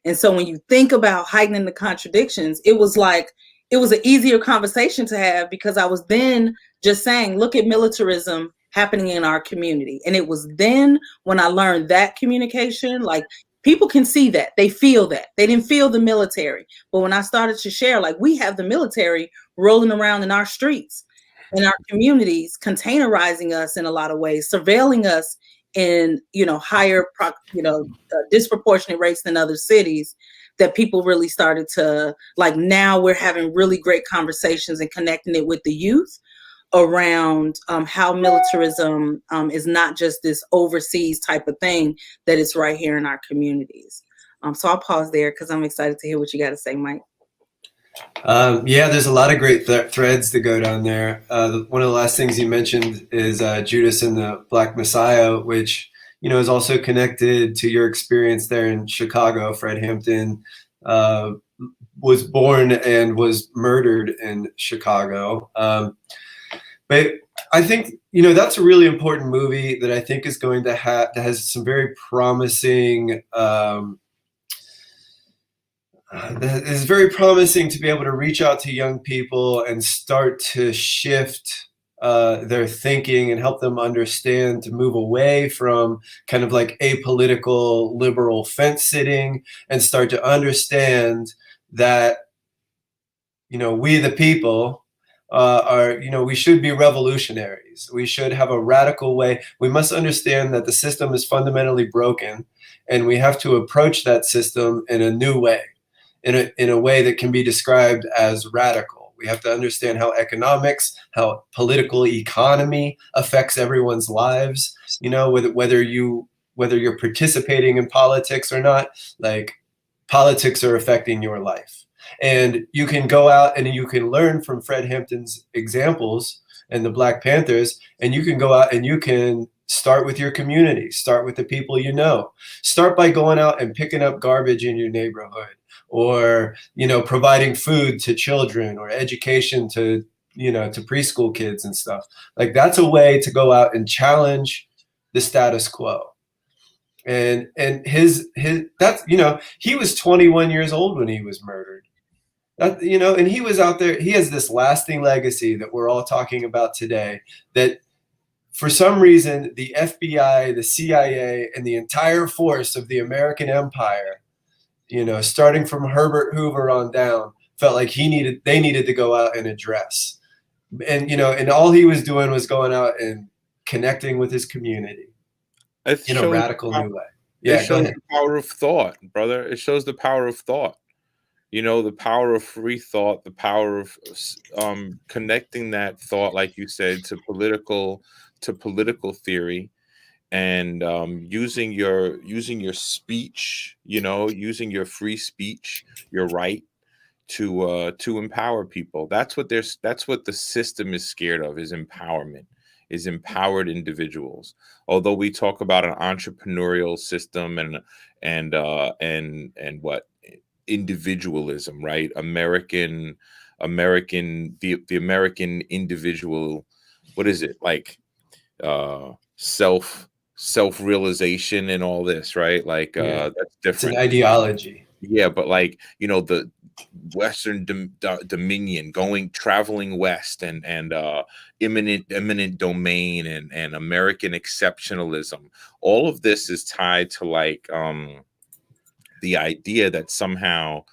And so when you think about heightening the contradictions, it was an easier conversation to have because I was then just saying, look at militarism happening in our community. And it was then when I learned that communication, like people can see that, they feel that. They didn't feel the military. But when I started to share, like we have the military rolling around in our streets, in our communities, containerizing us in a lot of ways, surveilling us in, higher, disproportionate rates than other cities, that people really started to like, now we're having really great conversations and connecting it with the youth around how militarism is not just this overseas type of thing, that it's right here in our communities. So I'll pause there because I'm excited to hear what you got to say, Mike. Yeah, there's a lot of great threads to go down there. One of the last things you mentioned is Judas and the Black Messiah, which is also connected to your experience there in Chicago. Fred Hampton was born and was murdered in Chicago. But I think that's a really important movie that I think is going to that has some very promising. That is very promising to be able to reach out to young people and start to shift their thinking and help them understand to move away from kind of like apolitical liberal fence sitting and start to understand that, we the people we should be revolutionaries. We should have a radical way. We must understand that the system is fundamentally broken and we have to approach that system in a new way. In a way that can be described as radical. We have to understand how economics, how political economy affects everyone's lives. Whether you're participating in politics or not, like politics are affecting your life. And you can go out and you can learn from Fred Hampton's examples and the Black Panthers, and you can go out and you can start with your community, start with the people start by going out and picking up garbage in your neighborhood, or providing food to children, or education to to preschool kids and stuff. Like that's a way to go out and challenge the status quo. And his that's he was 21 years old when he was murdered. And he was out there. He has this lasting legacy that we're all talking about today, that for some reason the FBI, the CIA, and the entire force of the American empire, starting from Herbert Hoover on down, felt like they needed to go out and address. And and all he was doing was going out and connecting with his community in a radical new way. Yeah, it shows the power of thought, brother. It shows the power of thought. The power of free thought, the power of connecting that thought, like you said, to political theory, and using your speech, using your free speech, your right to empower people. That's what the system is scared of, is empowerment, is empowered individuals. Although we talk about an entrepreneurial system and what individualism, right? The American individual, what is it like? Self realization and all this, right? Like Yeah. that's It's an different. ideology. Yeah, but like, the Western dominion, traveling west, and eminent domain, and American exceptionalism. All of this is tied to like the idea that somehow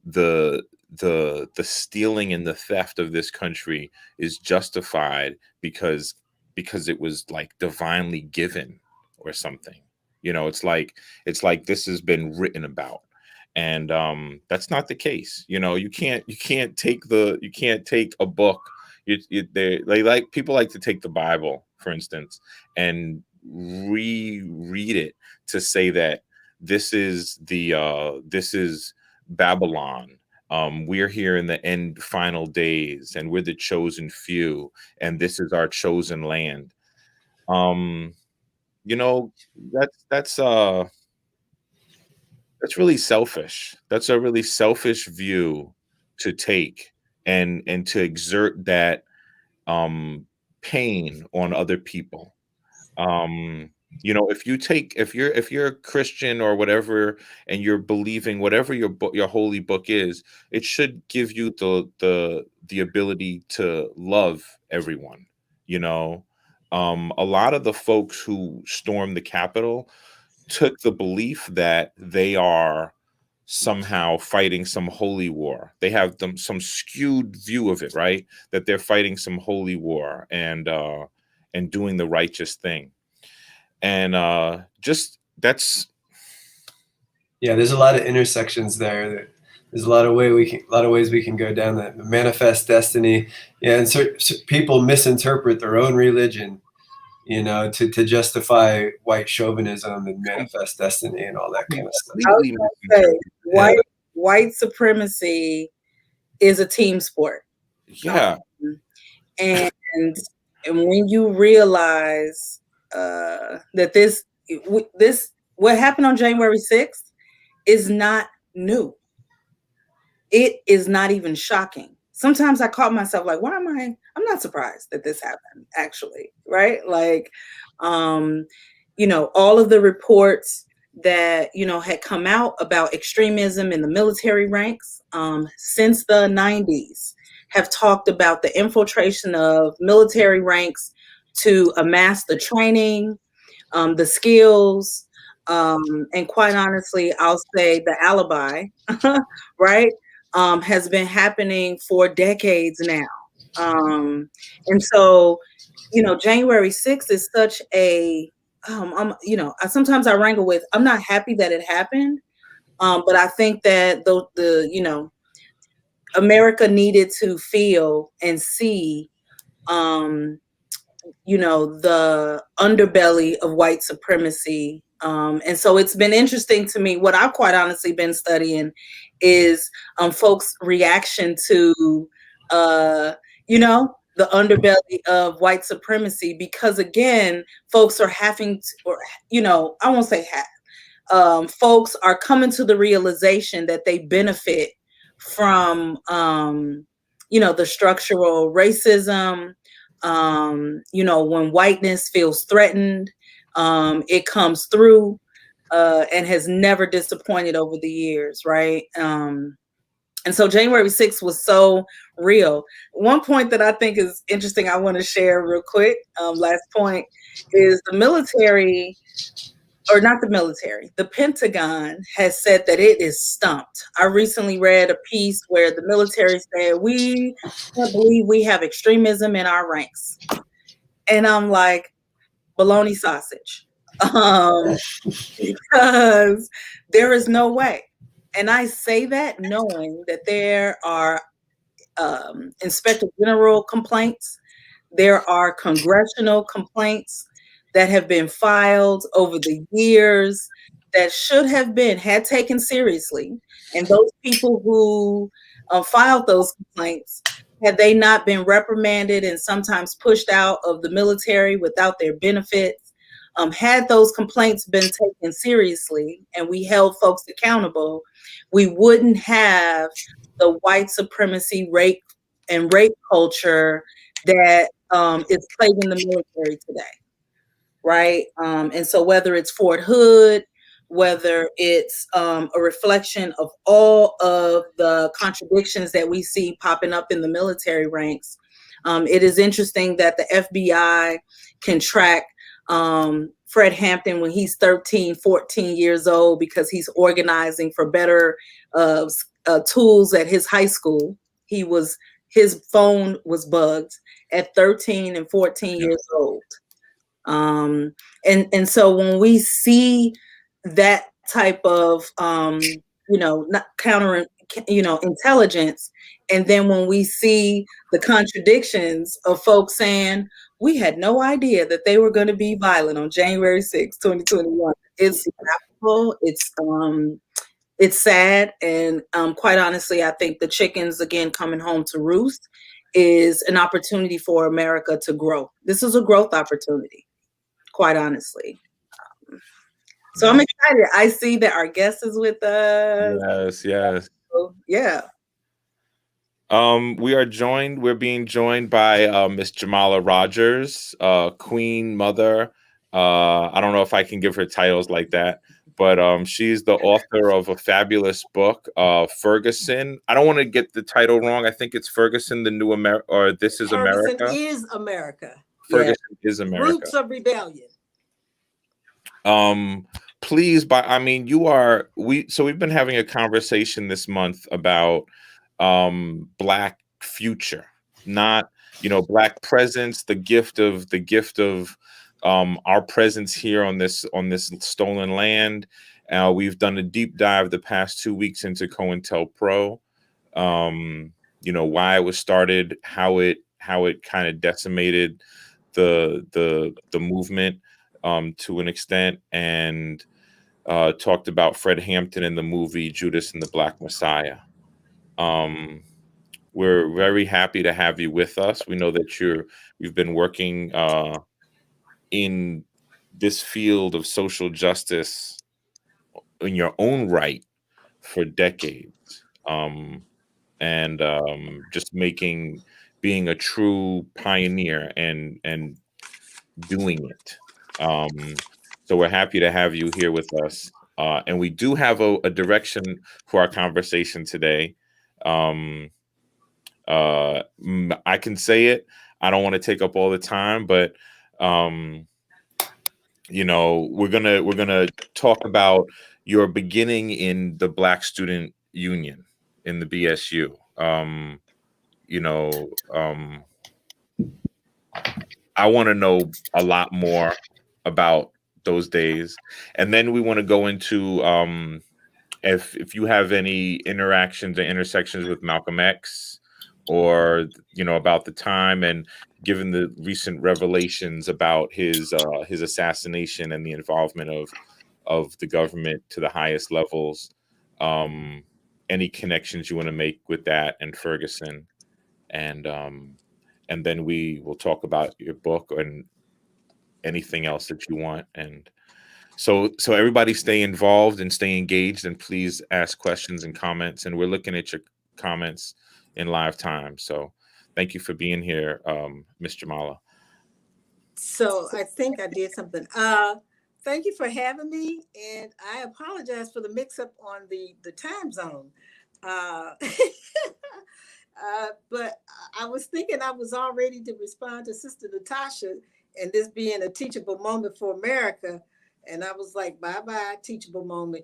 the the stealing and the theft of this country is justified because it was like divinely given or something. It's like this has been written about, and that's not the case. You can't take a book. Like people like to take the Bible, for instance, and reread it to say that this is Babylon. We're here in the end final days, and we're the chosen few, and this is our chosen land. Um, you know, that's really selfish. That's a really selfish view to take, and to exert that pain on other people. If you're a Christian or whatever, and you're believing whatever your holy book is, it should give you the ability to love everyone. you know a lot of the folks who stormed the Capitol took the belief that they are somehow fighting some holy war. They have some skewed view of it, right? That they're fighting some holy war, and doing the righteous thing. And just that's Yeah, there's a lot of intersections there. There's a lot of ways we can go down that manifest destiny. Yeah, and so people misinterpret their own religion, to justify white chauvinism and manifest destiny and all that kind of stuff. I was completely gonna say, misinterpreted. white supremacy is a team sport. Yeah. And when you realize that this what happened on January 6th is not new. It is not even shocking. Sometimes I caught myself like, I'm not surprised that this happened, actually, right? Like, all of the reports that, had come out about extremism in the military ranks since the 90s have talked about the infiltration of military ranks to amass the training, the skills, and quite honestly, I'll say the alibi, right, has been happening for decades now. And so, January 6th is such a, sometimes I wrangle with, I'm not happy that it happened, but I think that America needed to feel and see, the underbelly of white supremacy. And so it's been interesting to me. What I've quite honestly been studying is folks' reaction to, the underbelly of white supremacy, because again, folks are having to, or, I won't say folks are coming to the realization that they benefit from, the structural racism. When whiteness feels threatened, it comes through, and has never disappointed over the years, right? And so January 6th was so real. One point that I think is interesting, I want to share real quick, last point, is the military, or not the military, the Pentagon has said that it is stumped. I recently read a piece where the military said, we can't believe we have extremism in our ranks. And I'm like, bologna sausage. Because there is no way. And I say that knowing that there are Inspector General complaints, there are congressional complaints, that have been filed over the years that should have been had taken seriously. And those people who filed those complaints, had they not been reprimanded and sometimes pushed out of the military without their benefits, had those complaints been taken seriously and we held folks accountable, we wouldn't have the white supremacy rape culture that is plaguing the military today, right? And so whether it's Fort Hood, whether it's a reflection of all of the contradictions that we see popping up in the military ranks, it is interesting that the FBI can track Fred Hampton when he's 13, 14 years old because he's organizing for better tools at his high school. His phone was bugged at 13 and 14 years old. And so when we see that type of not counter intelligence, and then when we see the contradictions of folks saying we had no idea that they were going to be violent on January 6, 2021, it's laughable, it's sad, and quite honestly, I think the chickens again coming home to roost is an opportunity for America to grow. This is a growth opportunity, quite honestly. So I'm excited. I see that our guest is with us. Yes. So, yeah. We're being joined by Miss Jamala Rogers, Queen Mother. I don't know if I can give her titles like that, but she's the author of a fabulous book, Ferguson. I don't want to get the title wrong. I think it's Ferguson, the New America, or This is America. Ferguson is America. Ferguson is America. Roots of Rebellion. Please, we've been having a conversation this month about Black future, not Black presence, the gift of our presence here on this stolen land. We've done a deep dive the past 2 weeks into COINTELPRO, why it was started, how it kind of decimated the movement to an extent, and talked about Fred Hampton in the movie Judas and the Black Messiah. We're very happy to have you with us. We know that you've been working in this field of social justice in your own right for decades, and just being a true pioneer and doing it. So we're happy to have you here with us. And we do have a direction for our conversation today. I can say it. I don't want to take up all the time, but we're gonna talk about your beginning in the Black Student Union in the BSU. I want to know a lot more about those days, and then we want to go into if you have any interactions or intersections with Malcolm X, or about the time, and given the recent revelations about his assassination and the involvement of the government to the highest levels, any connections you want to make with that and Ferguson, and then we will talk about your book and anything else that you want. And so everybody stay involved and stay engaged, and please ask questions and comments, and we're looking at your comments in live time. So thank you for being here, Ms. Jamala. So I think I did something. Thank you for having me, and I apologize for the mix-up on the time zone. But I was thinking I was all ready to respond to Sister Natasha, and this being a teachable moment for America. And I was like, bye-bye, teachable moment,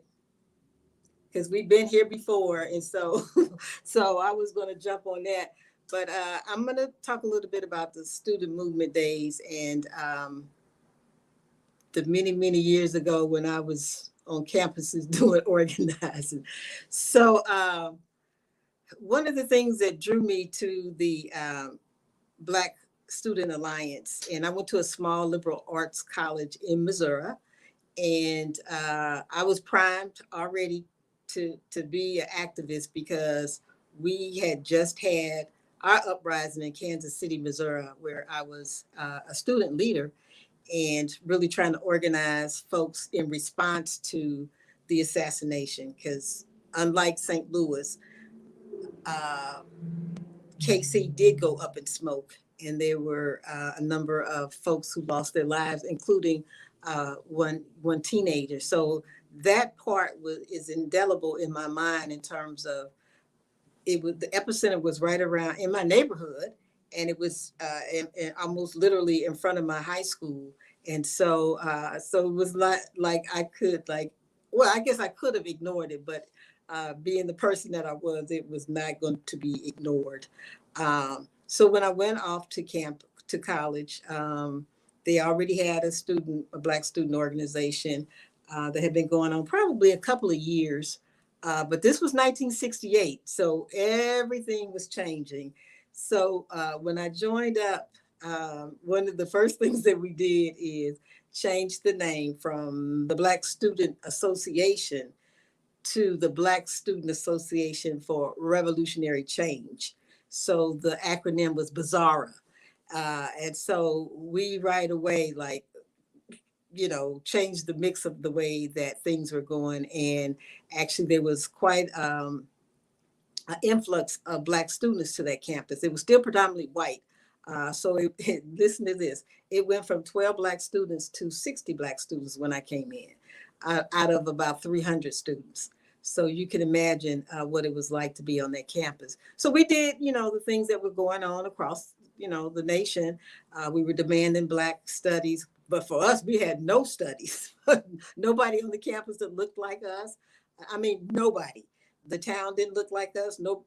because we've been here before. And so I was going to jump on that. But I'm going to talk a little bit about the student movement days and the many, many years ago when I was on campuses doing organizing. So one of the things that drew me to the Black Student Alliance, and I went to a small liberal arts college in Missouri, and I was primed already to be an activist because we had just had our uprising in Kansas City, Missouri, where I was a student leader and really trying to organize folks in response to the assassination. Because unlike St. Louis, KC did go up in smoke, and there were a number of folks who lost their lives, including one teenager. So that part is indelible in my mind in terms of the epicenter was right around in my neighborhood, and it was in almost literally in front of my high school. And so so it was like I could well, I guess I could have ignored it, but being the person that I was, it was not going to be ignored. So when I went off to college, they already had a Black student organization that had been going on probably a couple of years. But this was 1968, so everything was changing. So when I joined up, one of the first things that we did is change the name from the Black Student Association to the Black Student Association for Revolutionary Change. So the acronym was BAZARA. And so we right away, changed the mix of the way that things were going. And actually there was quite an influx of Black students to that campus. It was still predominantly white. So listen to this. It went from 12 Black students to 60 Black students when I came in, out of about 300 students. So you can imagine what it was like to be on that campus. So we did, the things that were going on across, the nation. We were demanding Black studies, but for us, we had no studies. Nobody on the campus that looked like us. I mean, nobody. The town didn't look like us. No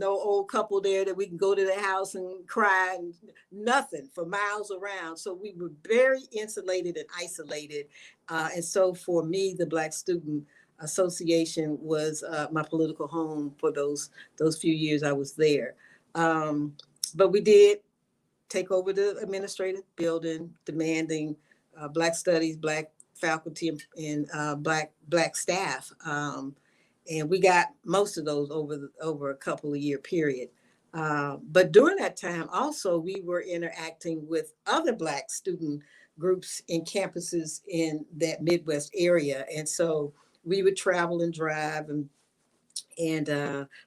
old couple there that we can go to their house and cry, and nothing for miles around. So we were very insulated and isolated. And so for me, the Black Student Association was my political home for those few years I was there. But we did take over the administrative building, demanding Black studies, Black faculty, and Black staff. And we got most of those over a couple of year period. But during that time, also, we were interacting with other Black student groups in campuses in that Midwest area. And so we would travel and drive and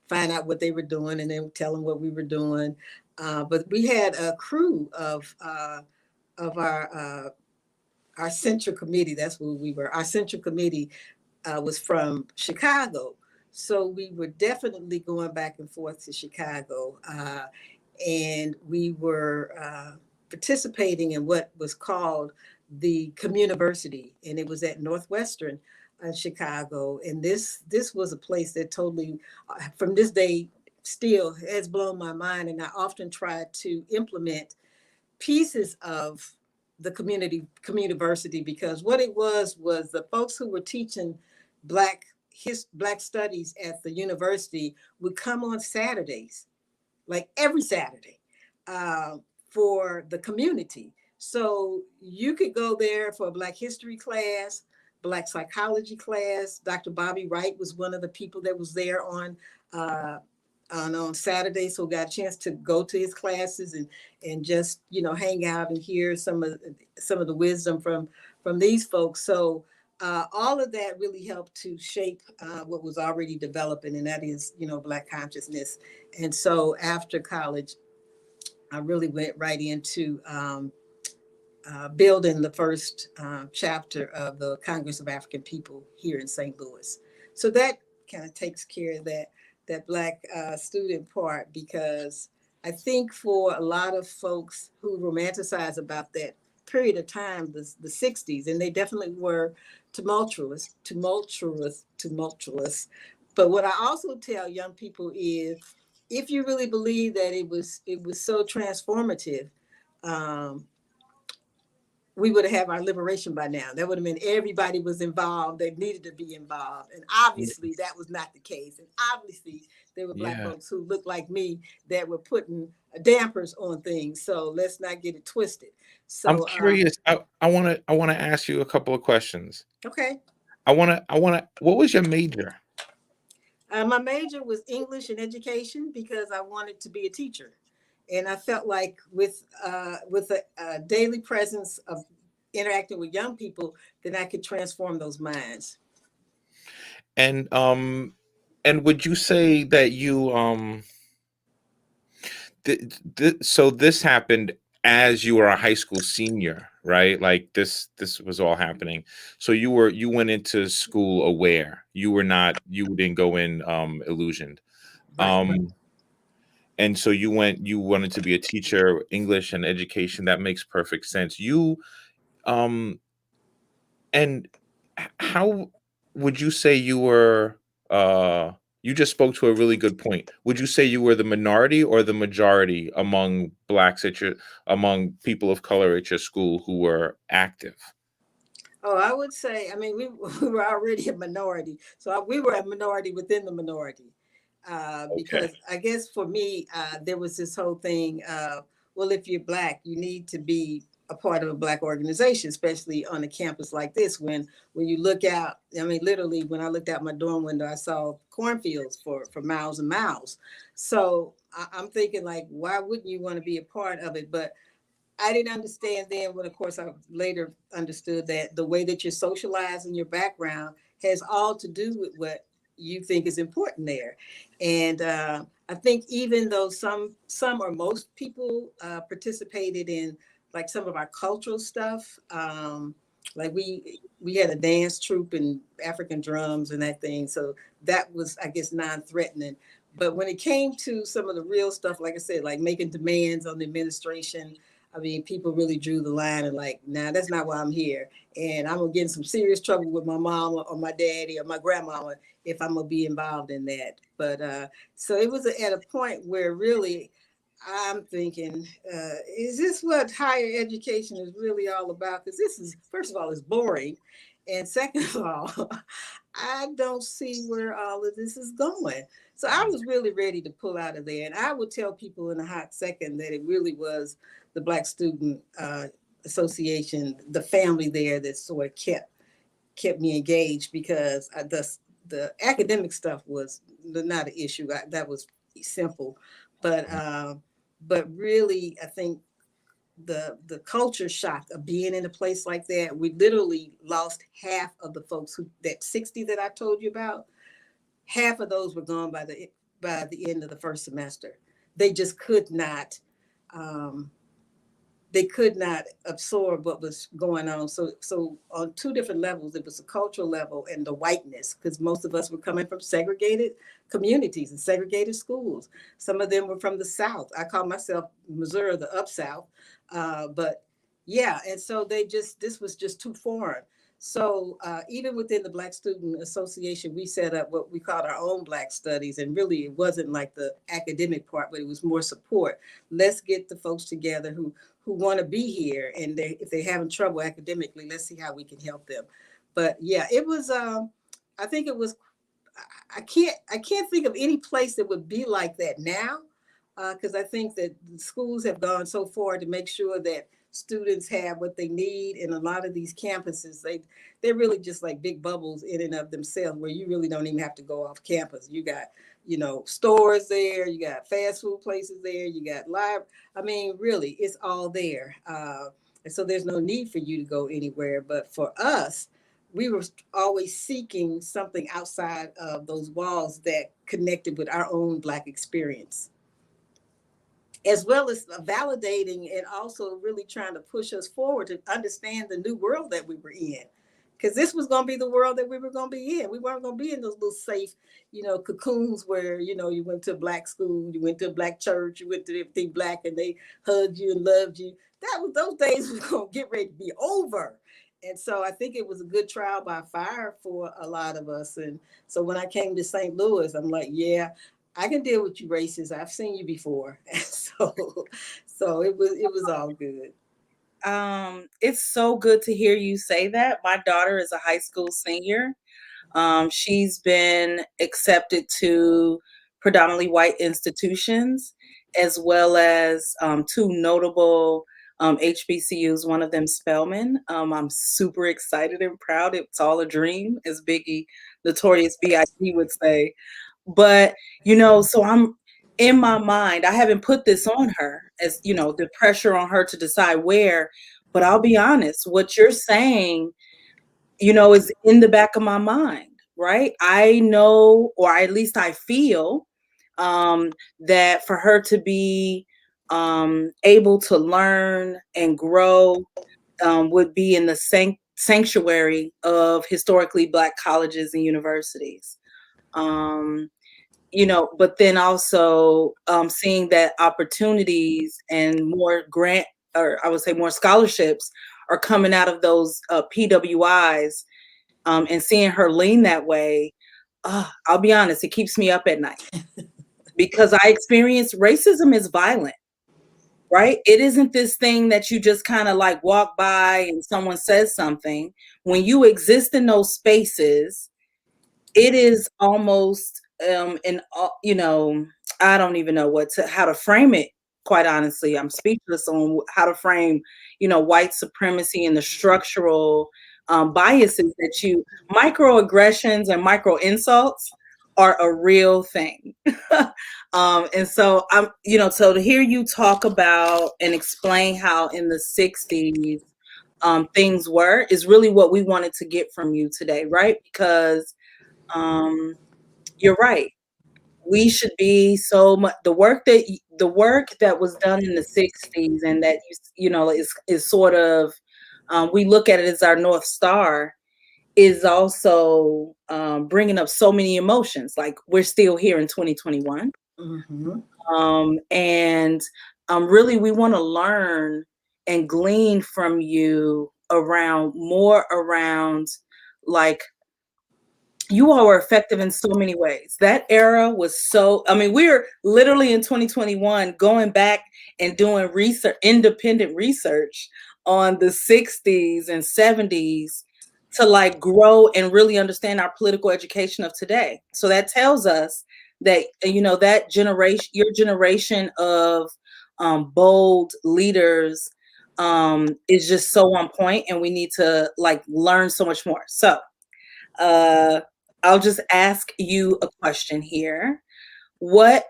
find out what they were doing, and then tell them what we were doing. But we had a crew of our central committee. That's who we were. Our central committee was from Chicago. So we were definitely going back and forth to Chicago. And we were participating in what was called the Communiversity. And it was at Northwestern in Chicago. And this was a place that totally, from this day, still has blown my mind. And I often try to implement pieces of the Communiversity, because what it was the folks who were teaching Black studies at the university would come on Saturdays, like every Saturday, for the community. So you could go there for a Black history class, Black psychology class. Dr. Bobby Wright was one of the people that was there on Saturday, so got a chance to go to his classes and just hang out and hear some of the wisdom from these folks. So all of that really helped to shape what was already developing, and that is Black consciousness. And so after college, I really went right into building the first chapter of the Congress of African People here in St. Louis. So that kind of takes care of that Black student part, because I think for a lot of folks who romanticize about that period of time, the 60s, and they definitely were tumultuous. But what I also tell young people is, if you really believe that it was so transformative, we would have our liberation by now. That would have meant everybody was involved. They needed to be involved. And obviously that was not the case. And obviously there were Black Yeah. folks who looked like me that were putting dampers on things. So let's not get it twisted. I'm So, curious. I wanna ask you a couple of questions. okay. What was your major? My major was English and education because I wanted to be a teacher. And I felt like with a daily presence of interacting with young people, then I could transform those minds. And would you say that you so this happened as you were a high school senior, right? Like this was all happening. So you went into school aware. You didn't go in illusioned. Right. And so you wanted to be a teacher, English and education. That makes perfect sense. Um and how would you say you were you just spoke to a really good point. Would you say you were the minority or the majority among among people of color at your school who were active? Oh, I would say, I mean, we were already a minority. So we were a minority within the minority. Because I guess for me, there was this whole thing, well, if you're Black, you need to be a part of a Black organization, especially on a campus like this. When you look out, I mean, literally, when I looked out my dorm window, I saw cornfields for miles and miles. So I'm thinking, like, why wouldn't you want to be a part of it? But I didn't understand then, when of course I later understood that the way that you're socialized and your background has all to do with what you think is important there. And I think even though some or most people participated in like some of our cultural stuff, like we had a dance troupe and African drums and that thing. So that was, I guess, non-threatening. But when it came to some of the real stuff, like I said, like making demands on the administration, I mean, people really drew the line and like, nah, that's not why I'm here. And I'm gonna get in some serious trouble with my mom or my daddy or my grandmama if I'm gonna be involved in that. But so it was at a point where really I'm thinking, is this what higher education is really all about? Because this is, first of all, it's boring. And second of all, I don't see where all of this is going. So I was really ready to pull out of there. And I would tell people in a hot second that it really was the Black Student Association, the family there that sort of kept me engaged, because the academic stuff was not an issue. That was simple. But really, I think the culture shock of being in a place like that, we literally lost half of the folks that 60 that I told you about. Half of those were gone by the end of the first semester. They just could not. They could not absorb what was going on. So on two different levels, it was the cultural level and the whiteness, because most of us were coming from segregated communities and segregated schools. Some of them were from the South. I call myself Missouri, the up South. But yeah, and so this was just too foreign. So even within the Black Student Association, we set up what we called our own Black studies. And really, it wasn't like the academic part, but it was more support. Let's get the folks together who want to be here. And if they're having trouble academically, let's see how we can help them. But yeah, it was, I think it was, I can't think of any place that would be like that now. Because I think that the schools have gone so far to make sure that students have what they need. And a lot of these campuses, they're really just like big bubbles in and of themselves, where you really don't even have to go off campus. You got, stores there, you got fast food places there, you got I mean, really, it's all there. And so there's no need for you to go anywhere. But for us, we were always seeking something outside of those walls that connected with our own Black experience, as well as validating and also really trying to push us forward to understand the new world that we were in. Because this was going to be the world that we were going to be in. We weren't going to be in those little safe, cocoons where, you went to a Black school, you went to a Black church, you went to everything Black, and they hugged you and loved you. Those days were going to get ready to be over. And so I think it was a good trial by fire for a lot of us. And so when I came to St. Louis, I'm like, yeah, I can deal with you racists. I've seen you before. So it was all good. It's so good to hear you say that. My daughter is a high school senior. She's been accepted to predominantly white institutions, as well as two notable HBCUs, one of them Spelman. I'm super excited and proud. It's all a dream, as Biggie, Notorious B.I.G. would say. But, so I'm in my mind, I haven't put this on her as, the pressure on her to decide where, but I'll be honest, what you're saying, is in the back of my mind, right? I know, or at least I feel, that for her to be able to learn and grow would be in the sanctuary of historically Black colleges and universities. Um, but then also seeing that opportunities and more grant, or I would say more scholarships are coming out of those PWIs, and seeing her lean that way, I'll be honest, it keeps me up at night because I experience racism is violent, right? It isn't this thing that you just kind of like walk by and someone says something. When you exist in those spaces, it is almost I don't even know how to frame it. Quite honestly, I'm speechless on how to frame white supremacy and the structural biases that microaggressions and micro insults are a real thing. And so so to hear you talk about and explain how in the 60s things were is really what we wanted to get from you today, right? Because you're right. We should be so much the work that was done in the 60s, and that is sort of we look at it as our North Star, is also bringing up so many emotions. Like, we're still here in 2021. And really we want to learn and glean from you around like, you all were effective in so many ways. That era was we're literally in 2021 going back and doing independent research on the 60s and 70s to like grow and really understand our political education of today. So that tells us that, that generation, your generation of bold leaders is just so on point, and we need to like learn so much more. So, I'll just ask you a question here. What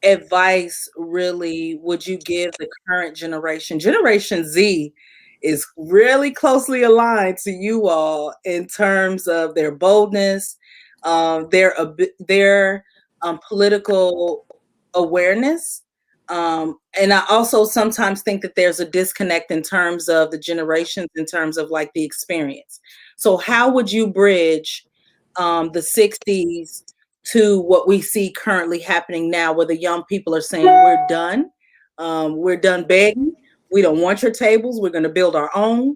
advice really would you give the current generation? Generation Z is really closely aligned to you all in terms of their boldness, their political awareness. And I also sometimes think that there's a disconnect in terms of the generations, in terms of like the experience. So how would you bridge the 60s to what we see currently happening now, where the young people are saying, we're done begging, we don't want your tables, we're going to build our own.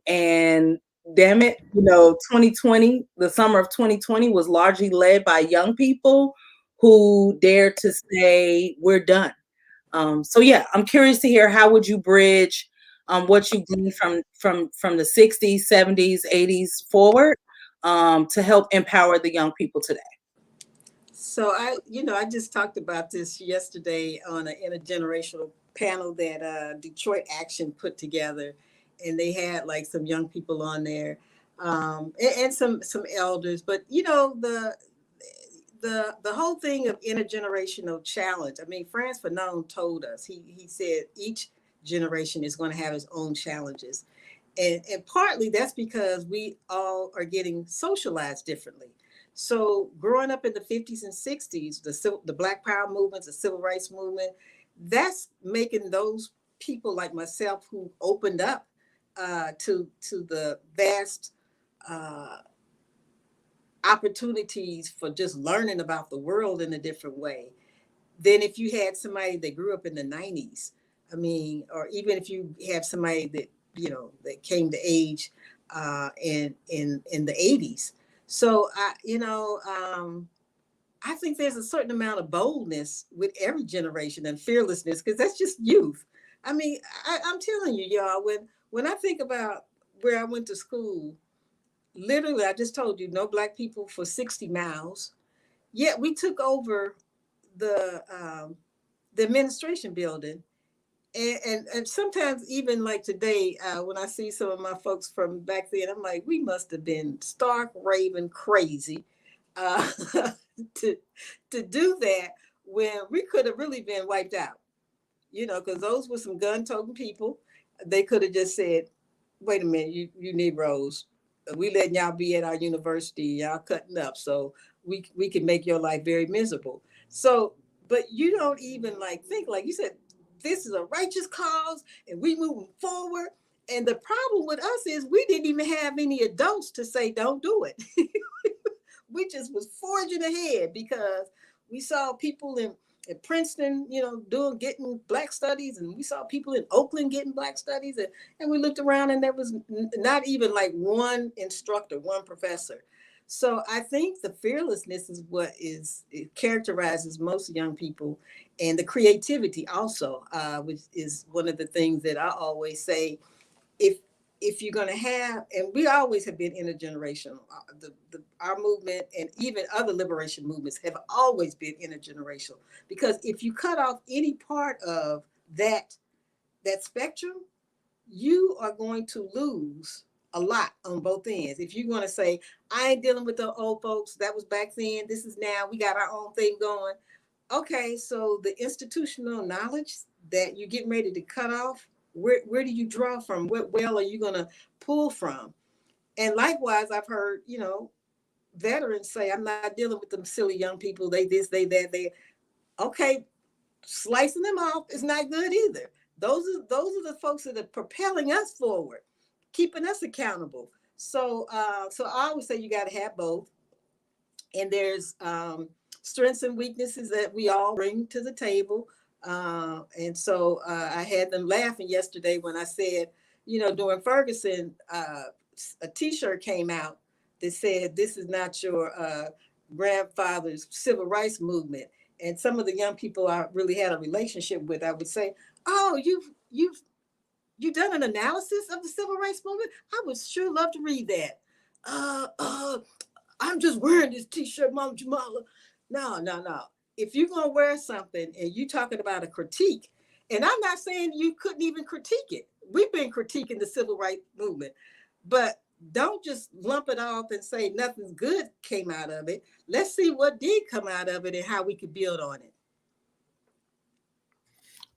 And damn it, 2020, the summer of 2020 was largely led by young people who dared to say, we're done. So yeah, I'm curious to hear, how would you bridge what you gleaned from the 60s, 70s, 80s forward, to help empower the young people today? So I just talked about this yesterday on an intergenerational panel that Detroit Action put together, and they had like some young people on there, and some elders. But the whole thing of intergenerational challenge. I mean, Franz Fanon told us, he said each generation is going to have its own challenges. And partly that's because we all are getting socialized differently. So growing up in the 50s and 60s, the Black Power movements, the Civil Rights movement, that's making those people like myself who opened up to the vast opportunities for just learning about the world in a different way than if you had somebody that grew up in the 90s. I mean, or even if you have somebody that that came to age in the 80s. So I think there's a certain amount of boldness with every generation and fearlessness, because that's just youth. I mean, I'm telling you, y'all, when I think about where I went to school, literally, I just told you, no black people for 60 miles. Yet we took over the administration building. And sometimes even like today, when I see some of my folks from back then, I'm like, we must have been stark raving crazy uh, to to do that when we could have really been wiped out, because those were some gun-toting people. They could have just said, wait a minute, you Negroes, we letting y'all be at our university, y'all cutting up, so we can make your life very miserable. So, but you don't even like think, like you said, this is a righteous cause and we moving forward. And the problem with us is we didn't even have any adults to say don't do it. We just was forging ahead because we saw people in Princeton, getting black studies, and we saw people in Oakland getting black studies, and we looked around and there was not even like one instructor, one professor. So I think the fearlessness is what it characterizes most young people, and the creativity also, which is one of the things that I always say, if you're going to have, and we always have been intergenerational, our movement and even other liberation movements have always been intergenerational, because if you cut off any part of that spectrum, you are going to lose a lot on both ends. If you're going to say, I ain't dealing with the old folks, that was back then, this is now, we got our own thing going. Okay, so the institutional knowledge that you're getting ready to cut off, where do you draw from? What well are you going to pull from? And likewise, I've heard, veterans say, I'm not dealing with them silly young people. They this, they that, they. Okay, slicing them off is not good either. Those are the folks that are propelling us forward, keeping us accountable. So I always say you got to have both. And there's strengths and weaknesses that we all bring to the table. And so I had them laughing yesterday when I said, during Ferguson, a T-shirt came out that said, "This is not your grandfather's civil rights movement." And some of the young people I really had a relationship with, I would say, "Oh, you've done an analysis of the civil rights movement? I would sure love to read that." I'm just wearing this T-shirt, Mama Jamala. No. If you're going to wear something and you're talking about a critique, and I'm not saying you couldn't even critique it. We've been critiquing the civil rights movement, but don't just lump it off and say nothing good came out of it. Let's see what did come out of it and how we could build on it.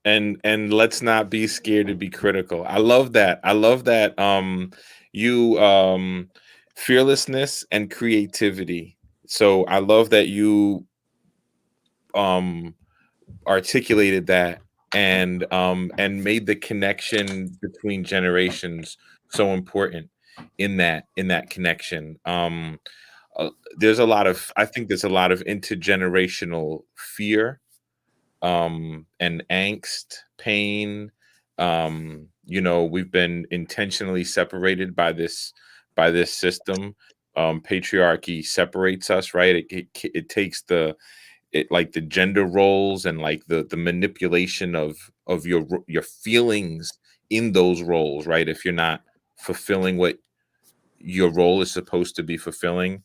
And let's not be scared to be critical. I love that. You fearlessness and creativity. So I love that you articulated that and made the connection between generations so important in that connection. There's a lot of, I think there's a lot of intergenerational fear and angst, pain. We've been intentionally separated by this system. Patriarchy separates us, right? It takes like the gender roles and like the manipulation of your feelings in those roles, right? If you're not fulfilling what your role is supposed to be fulfilling,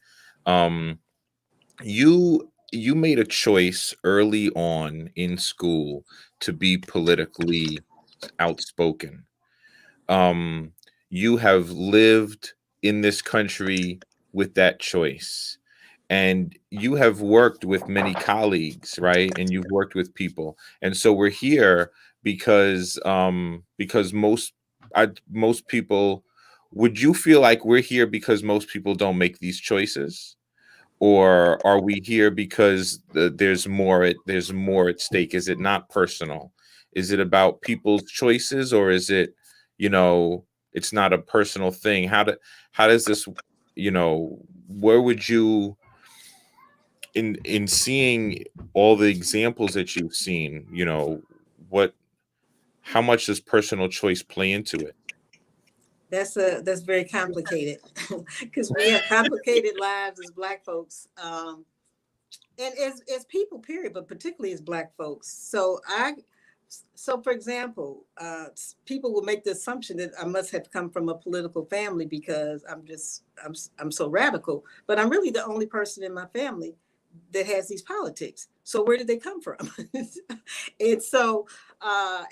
you made a choice early on in school to be politically outspoken. You have lived in this country with that choice, and you have worked with many colleagues, right? And you've worked with people, and so we're here because most people. Would you feel like we're here because most people don't make these choices? Or are we here because there's more at stake? Is it not personal? Is it about people's choices, or is it, it's not a personal thing? How does this, where would you, in seeing all the examples that you've seen, how much does personal choice play into it? That's very complicated because we have complicated lives as Black folks, and as people, period, but particularly as Black folks. So So, for example, people will make the assumption that I must have come from a political family because I'm so radical. But I'm really the only person in my family that has these politics. So where did they come from? And so,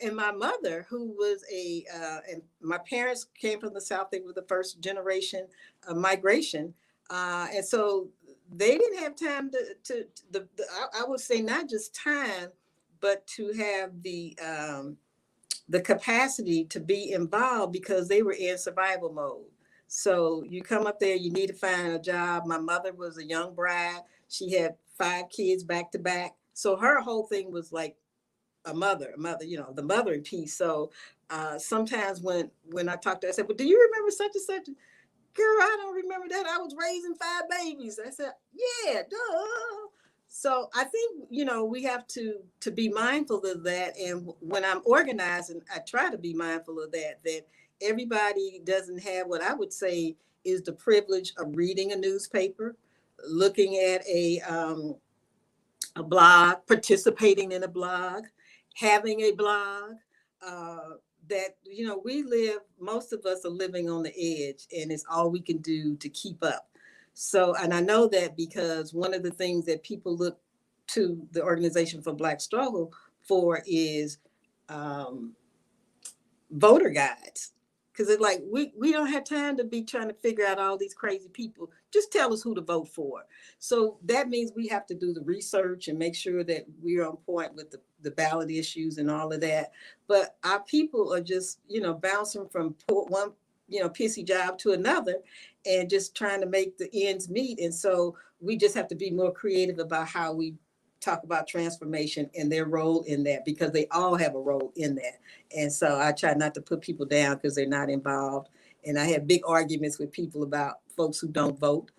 and my mother, who was and my parents came from the South. They were the first generation migration, and so they didn't have time I would say not just time, but to have the capacity to be involved because they were in survival mode. So you come up there, you need to find a job. My mother was a young bride. She had 5 kids back to back. So her whole thing was like a mother, the mothering piece. So sometimes when I talk to her, I said, "Well, do you remember such and such?" "Girl, I don't remember that. I was raising 5 babies." I said, "Yeah, duh." So I think, we have to be mindful of that. And when I'm organizing, I try to be mindful of that everybody doesn't have what I would say is the privilege of reading a newspaper, looking at a blog, participating in a blog, having a blog. That most of us are living on the edge, and it's all we can do to keep up. So, and I know that because one of the things that people look to the Organization for Black Struggle for is voter guides. Because it's like, we don't have time to be trying to figure out all these crazy people. Just tell us who to vote for. So that means we have to do the research and make sure that we're on point with the ballot issues and all of that. But our people are just, bouncing from one, pissy job to another and just trying to make the ends meet. And so we just have to be more creative about how we talk about transformation and their role in that, because they all have a role in that. And so I try not to put people down because they're not involved. And I have big arguments with people about folks who don't vote.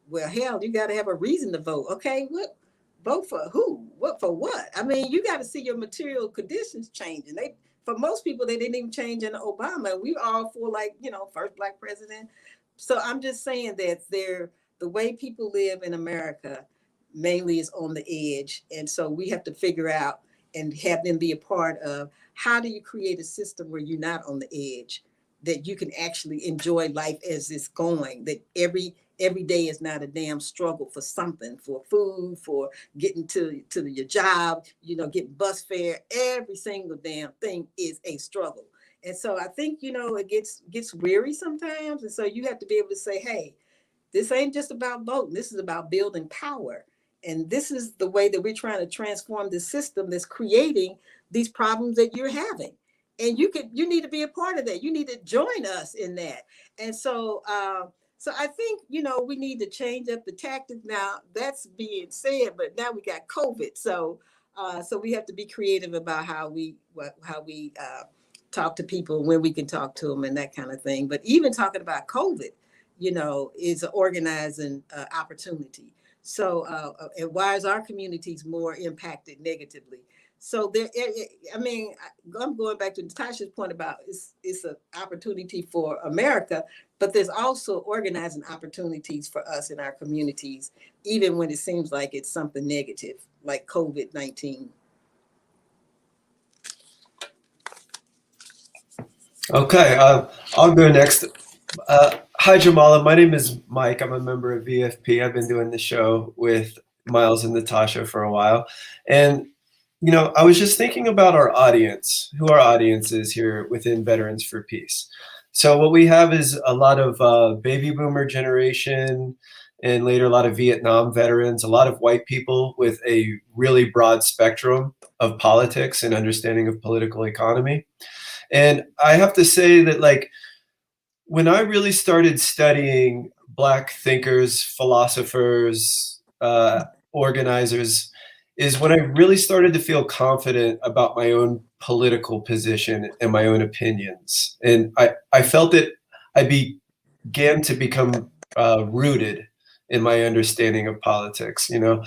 Well, hell, you got to have a reason to vote. Okay, what? Vote for who? What for what? I mean, you got to see your material conditions changing. For most people, they didn't even change in Obama. We all for first Black president. So I'm just saying that the way people live in America mainly is on the edge. And so we have to figure out and have them be a part of, how do you create a system where you're not on the edge, that you can actually enjoy life as it's going, that every day is not a damn struggle for something, for food, for getting to your job, getting bus fare. Every single damn thing is a struggle. And so I think, it gets weary sometimes. And so you have to be able to say, hey, this ain't just about voting. This is about building power. And this is the way that we're trying to transform the system that's creating these problems that you're having. And you need to be a part of that. You need to join us in that. And so, so I think, we need to change up the tactic. Now, that's being said, but now we got COVID. So, so we have to be creative about how we talk to people, when we can talk to them and that kind of thing. But even talking about COVID, is an organizing opportunity. So, and why is our communities more impacted negatively? So I'm going back to Natasha's point about it's an opportunity for America, but there's also organizing opportunities for us in our communities, even when it seems like it's something negative, like COVID-19. Okay, I'll go next. Hi, Jamala. My name is Mike. I'm a member of VFP. I've been doing the show with Miles and Natasha for a while. And, I was just thinking about our audience, who our audience is here within Veterans for Peace. So what we have is a lot of baby boomer generation, and later a lot of Vietnam veterans, a lot of white people with a really broad spectrum of politics and understanding of political economy. And I have to say that, when I really started studying Black thinkers, philosophers, organizers, is when I really started to feel confident about my own political position and my own opinions. And I felt that I began to become rooted in my understanding of politics. I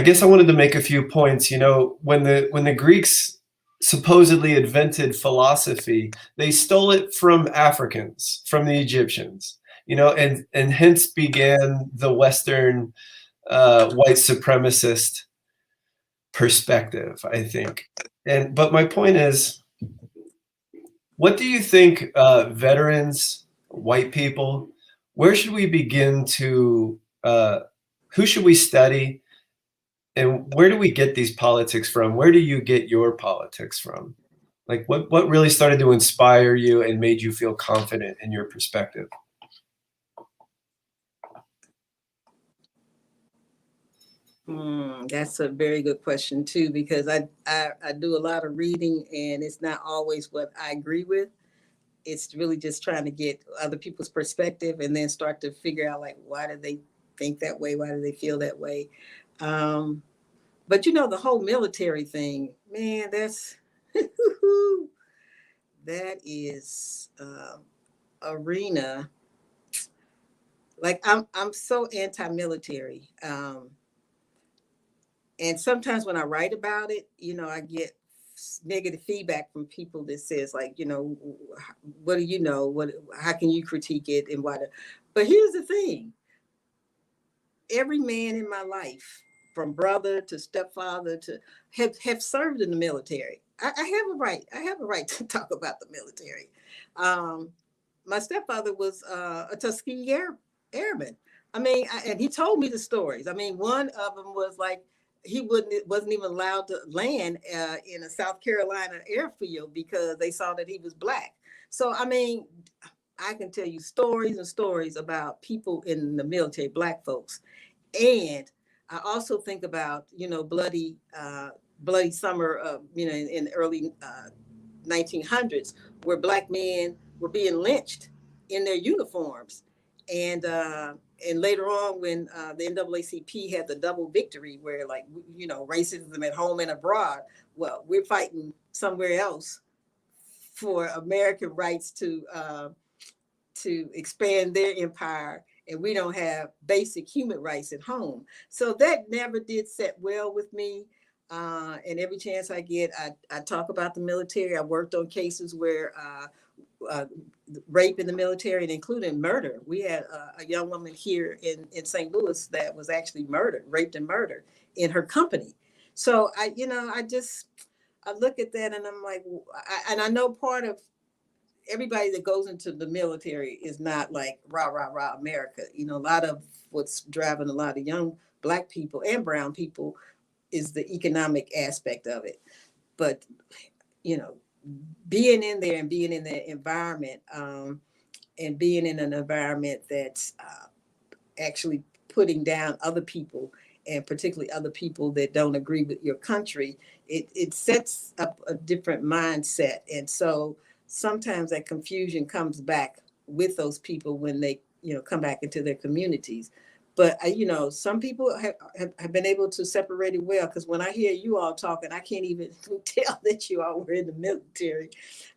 guess I wanted to make a few points. When the Greeks supposedly invented philosophy, they stole it from Africans, from the Egyptians, and hence began the Western white supremacist perspective, I think. But my point is, what do you think, veterans, white people, where should we begin to, who should we study? And where do we get these politics from? Where do you get your politics from? Like what really started to inspire you and made you feel confident in your perspective? That's a very good question too, because I do a lot of reading and it's not always what I agree with. It's really just trying to get other people's perspective and then start to figure out like, why do they think that way? Why do they feel that way? But you know, the whole military thing, man, that's that is arena. Like I'm so anti-military. And sometimes when I write about it, you know, I get negative feedback from people that says like, you know, what do you know? How can you critique it and why? But here's the thing. Every man in my life, from brother to stepfather to have served in the military. I have a right. I have a right to talk about the military. My stepfather was a Tuskegee Airman. I mean, and he told me the stories. I mean, one of them was like he wasn't even allowed to land in a South Carolina airfield because they saw that he was black. So I mean, I can tell you stories and stories about people in the military, black folks, and I also think about, you know, bloody summer of, you know, in the early 1900s, where black men were being lynched in their uniforms. And later on, when the NAACP had the double victory, where like, you know, racism at home and abroad, well, we're fighting somewhere else for American rights to expand their empire, and we don't have basic human rights at home. So that never did set well with me. And every chance I get, I talk about the military. I worked on cases where rape in the military, and including murder. We had a young woman here in St. Louis that was actually murdered, raped and murdered in her company. So I look at that and I'm like, and I know part of everybody that goes into the military is not like rah, rah, rah, America. You know, a lot of what's driving a lot of young black people and brown people is the economic aspect of it. But, you know, being in there and being in the environment and being in an environment that's actually putting down other people, and particularly other people that don't agree with your country, it sets up a different mindset. And so sometimes that confusion comes back with those people when they, you know, come back into their communities. But you know, some people have been able to separate it well, because when I hear you all talking, I can't even tell that you all were in the military.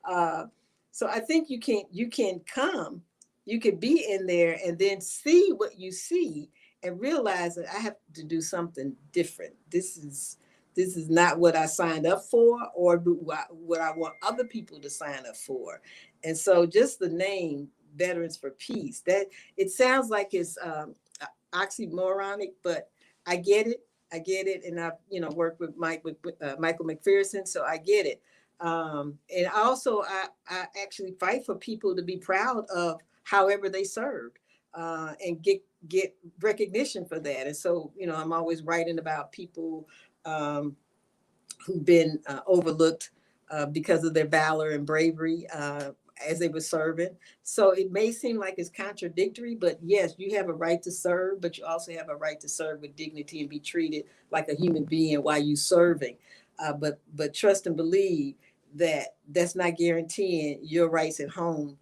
So I think you can be in there and then see what you see and realize that I have to do something different. This is not what I signed up for, or what I want other people to sign up for. And so just the name Veterans for Peace, that it sounds like it's oxymoronic, but I get it. And I've, you know, worked with Michael McPherson, so I get it. And also I actually fight for people to be proud of however they served, and get recognition for that. And so, you know, I'm always writing about people who've been overlooked because of their valor and bravery as they were serving. So it may seem like it's contradictory, but yes, you have a right to serve, but you also have a right to serve with dignity and be treated like a human being while you're serving. But trust and believe that that's not guaranteeing your rights at home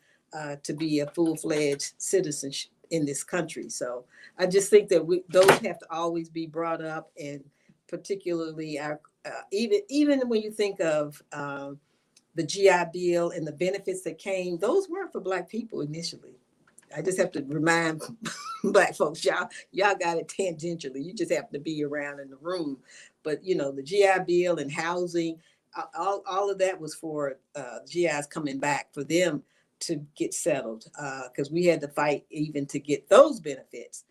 to be a full-fledged citizen in this country. So I just think that those have to always be brought up, and particularly our even when you think of the GI Bill and the benefits that came, those weren't for Black people initially. I just have to remind Black folks, y'all got it tangentially. You just have to be around in the room. But you know, the GI Bill and housing, all of that was for GIs coming back, for them to get settled, because we had to fight even to get those benefits.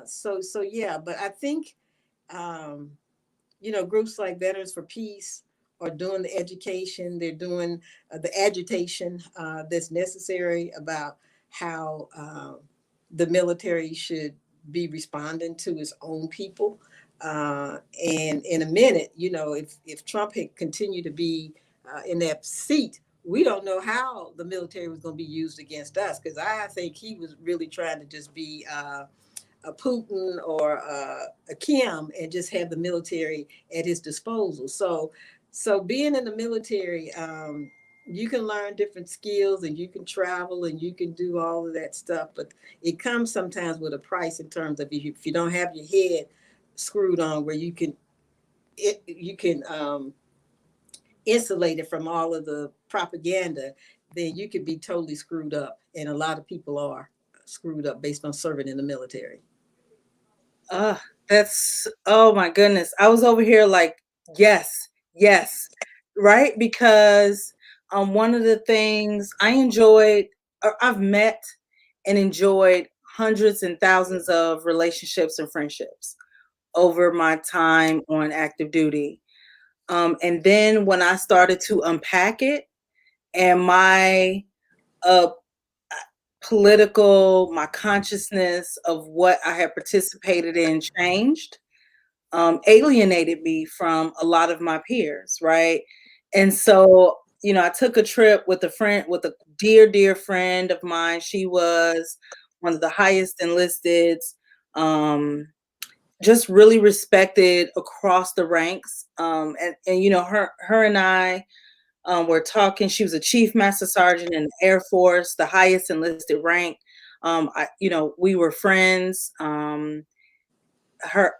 So yeah, but I think groups like Veterans for Peace are doing the education, they're doing the agitation that's necessary about how the military should be responding to its own people. And in a minute, if Trump had continued to be in that seat, we don't know how the military was going to be used against us, because I think he was really trying to just be a Putin or a Kim and just have the military at his disposal. So being in the military, you can learn different skills and you can travel and you can do all of that stuff, but it comes sometimes with a price in terms of if you don't have your head screwed on where you can insulate it from all of the propaganda, then you could be totally screwed up. And a lot of people are screwed up based on serving in the military. That's, oh my goodness. I was over here like, yes, right? Because one of the things I enjoyed, or I've met and enjoyed hundreds and thousands of relationships and friendships over my time on active duty. And then when I started to unpack it and my my consciousness of what I had participated in changed, alienated me from a lot of my peers, right? And so, I took a trip with a dear friend of mine. She was one of the highest enlisted, just really respected across the ranks. And her and I were talking. She was a chief master sergeant in the Air Force, the highest enlisted rank. We were friends.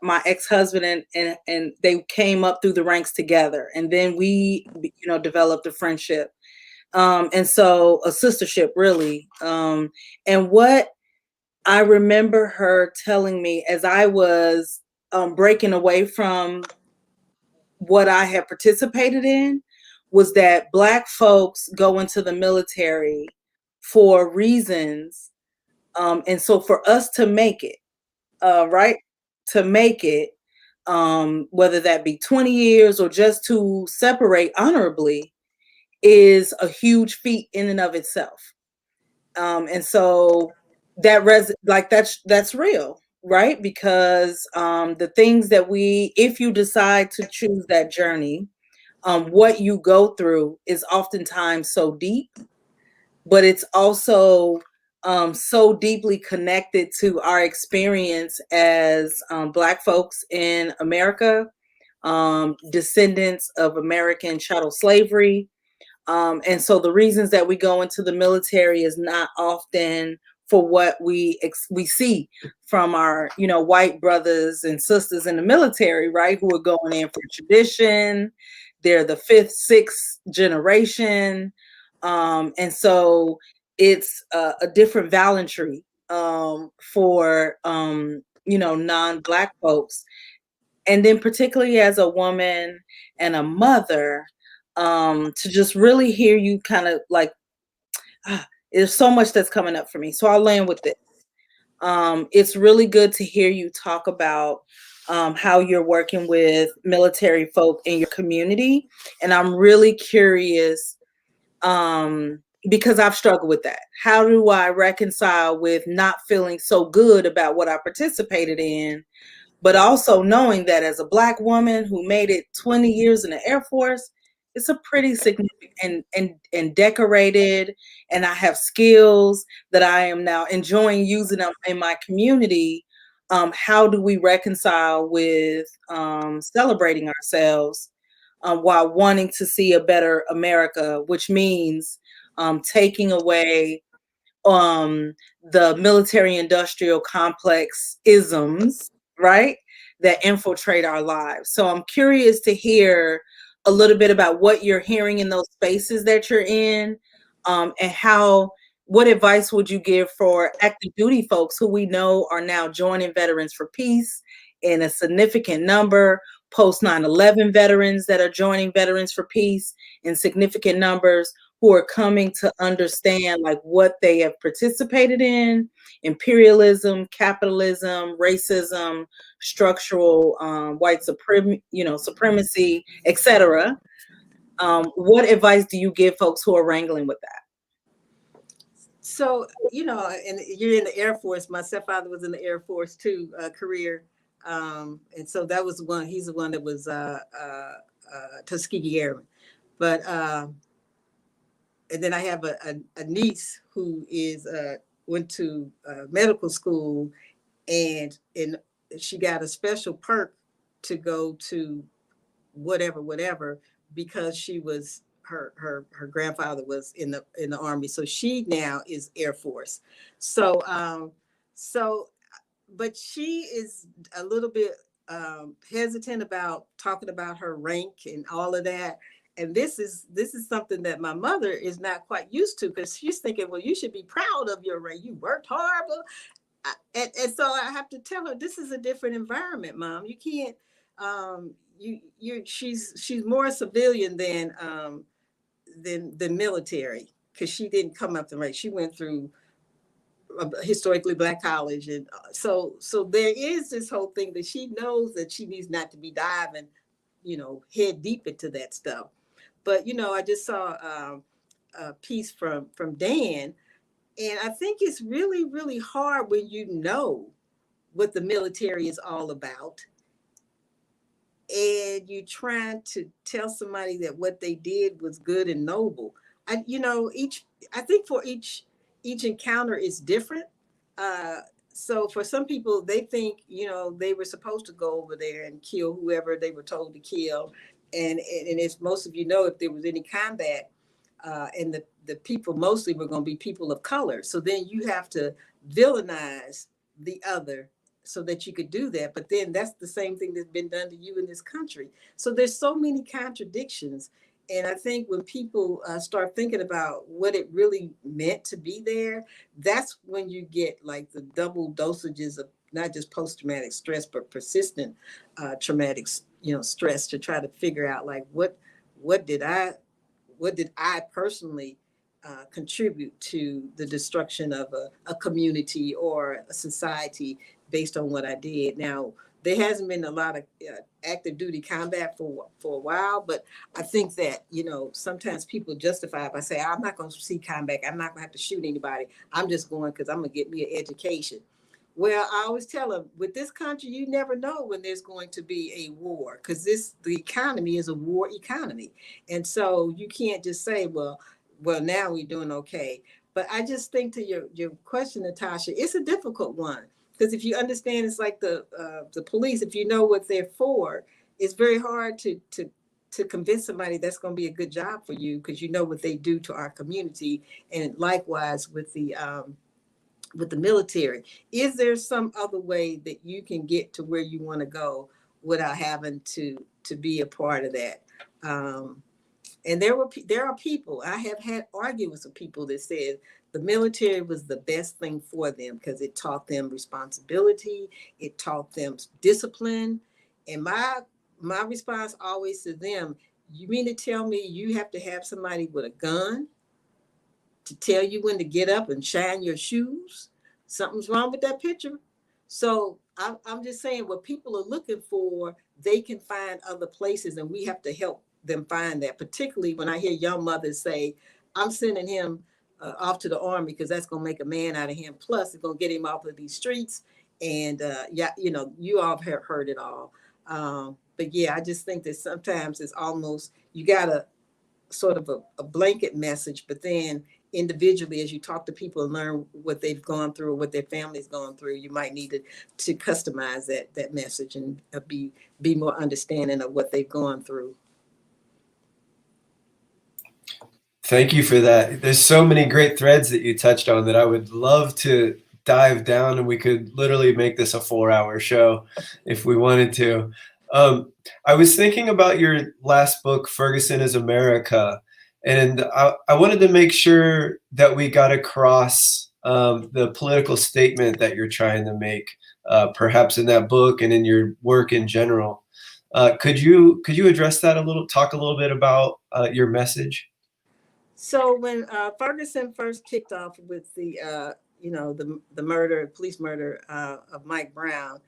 My ex-husband and they came up through the ranks together, and then we developed a friendship, and so a sistership really. And what I remember her telling me as I was breaking away from what I had participated in was that Black folks go into the military for reasons, and so for us to make it, right, to make it, whether that be 20 years or just to separate honorably, is a huge feat in and of itself. And so that's real, right? Because the things that if you decide to choose that journey, what you go through is oftentimes so deep, but it's also so deeply connected to our experience as Black folks in America, descendants of American chattel slavery. And so the reasons that we go into the military is not often for what we see from our, white brothers and sisters in the military, right? Who are going in for tradition. They're the 5th, 6th generation. And so it's a different valentry for, non-Black folks. And then particularly as a woman and a mother, to just really hear you kind of like, there's so much that's coming up for me. So I'll land with this. It's really good to hear you talk about how you're working with military folk in your community. And I'm really curious, because I've struggled with that. How do I reconcile with not feeling so good about what I participated in, but also knowing that as a Black woman who made it 20 years in the Air Force, it's a pretty significant and decorated, and I have skills that I am now enjoying using them in my community. How do we reconcile with celebrating ourselves while wanting to see a better America, which means taking away the military industrial complex isms, right, that infiltrate our lives. So I'm curious to hear a little bit about what you're hearing in those spaces that you're in, and what advice would you give for active duty folks who we know are now joining Veterans for Peace in a significant number, post 9/11 veterans that are joining Veterans for Peace in significant numbers. who are coming to understand like what they have participated in: imperialism, capitalism, racism, structural white supremacy, etc. What advice do you give folks who are wrangling with that? So, and you're in the Air Force. My stepfather was in the Air Force too, career. And so that was he's the one that was Tuskegee Airman. But, and then I have a niece who went to medical school, and she got a special perk to go to whatever, because she was her grandfather was in the Army, so she now is Air Force. So but she is a little bit hesitant about talking about her rank and all of that. And this is something that my mother is not quite used to, because she's thinking, well, you should be proud of your rank. You worked hard. And so I have to tell her, this is a different environment, Mom. You can't. She's more civilian than military, because she didn't come up the ranks. She went through a historically Black college, and so there is this whole thing that she knows that she needs not to be diving, head deep into that stuff. But I just saw a piece from Dan, and I think it's really, really hard when you know what the military is all about, and you're trying to tell somebody that what they did was good and noble. I think for each encounter is different. So for some people, they think, they were supposed to go over there and kill whoever they were told to kill. And as most of you know, if there was any combat, and the people mostly were going to be people of color. So then you have to villainize the other so that you could do that. But then that's the same thing that's been done to you in this country. So there's so many contradictions. And I think when people start thinking about what it really meant to be there, that's when you get like the double dosages of not just post-traumatic stress, but persistent traumatic, stress, to try to figure out like what did I personally contribute to the destruction of a community or a society based on what I did. Now, there hasn't been a lot of active duty combat for a while, but I think that, sometimes people justify it by saying, I'm not going to see combat. I'm not going to have to shoot anybody. I'm just going because I'm going to get me an education. Well, I always tell them, with this country, you never know when there's going to be a war, because the economy is a war economy. And so you can't just say, well, now we're doing okay. But I just think, to your question, Natasha, it's a difficult one. Because if you understand, it's like the police. If you know what they're for, it's very hard to convince somebody that's going to be a good job for you, because you know what they do to our community. And likewise with the military. Is there some other way that you can get to where you want to go without having to be a part of that? And there are people, I have had arguments with people that said the military was the best thing for them because it taught them responsibility, it taught them discipline. And my response always to them, you mean to tell me you have to have somebody with a gun to tell you when to get up and shine your shoes? Something's wrong with that picture. So I'm just saying, what people are looking for, they can find other places, and we have to help them find that. Particularly when I hear young mothers say, I'm sending him off to the Army because that's going to make a man out of him. Plus, it's going to get him off of these streets. And you all have heard it all. But yeah, I just think that sometimes it's almost, you got a sort of a blanket message, but then individually, as you talk to people and learn what they've gone through or what their family's gone through, you might need to customize that message and be more understanding of what they've gone through. Thank you for that. There's so many great threads that you touched on that I would love to dive down, and we could literally make this a 4-hour show if we wanted to. I was thinking about your last book, Ferguson is America, and I wanted to make sure that we got across the political statement that you're trying to make, perhaps in that book and in your work in general. Could you address that a little, talk a little bit about your message? So when Ferguson first kicked off with the police murder of Mike Brown,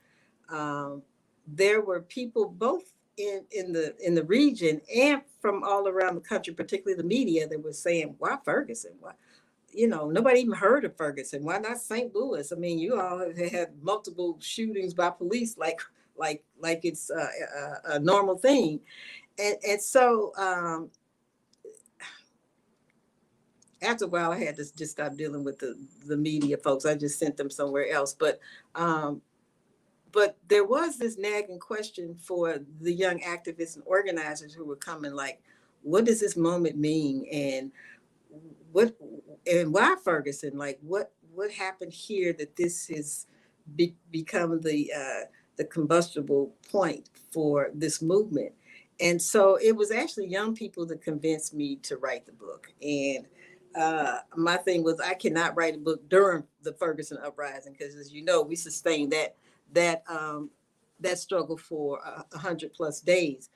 um, there were people both in the region and from all around the country, particularly the media, that was saying, "Why Ferguson? Why?" Nobody even heard of Ferguson. Why not St. Louis? I mean, you all have had multiple shootings by police, like it's a normal thing, and so. After a while, I had to just stop dealing with the media folks. I just sent them somewhere else. But there was this nagging question for the young activists and organizers who were coming, like, what does this moment mean, and what and why Ferguson? Like, what happened here that this has become the combustible point for this movement? And so it was actually young people that convinced me to write the book. And my thing was, I cannot write a book during the Ferguson uprising because, as you know, we sustained that struggle for 100+ days.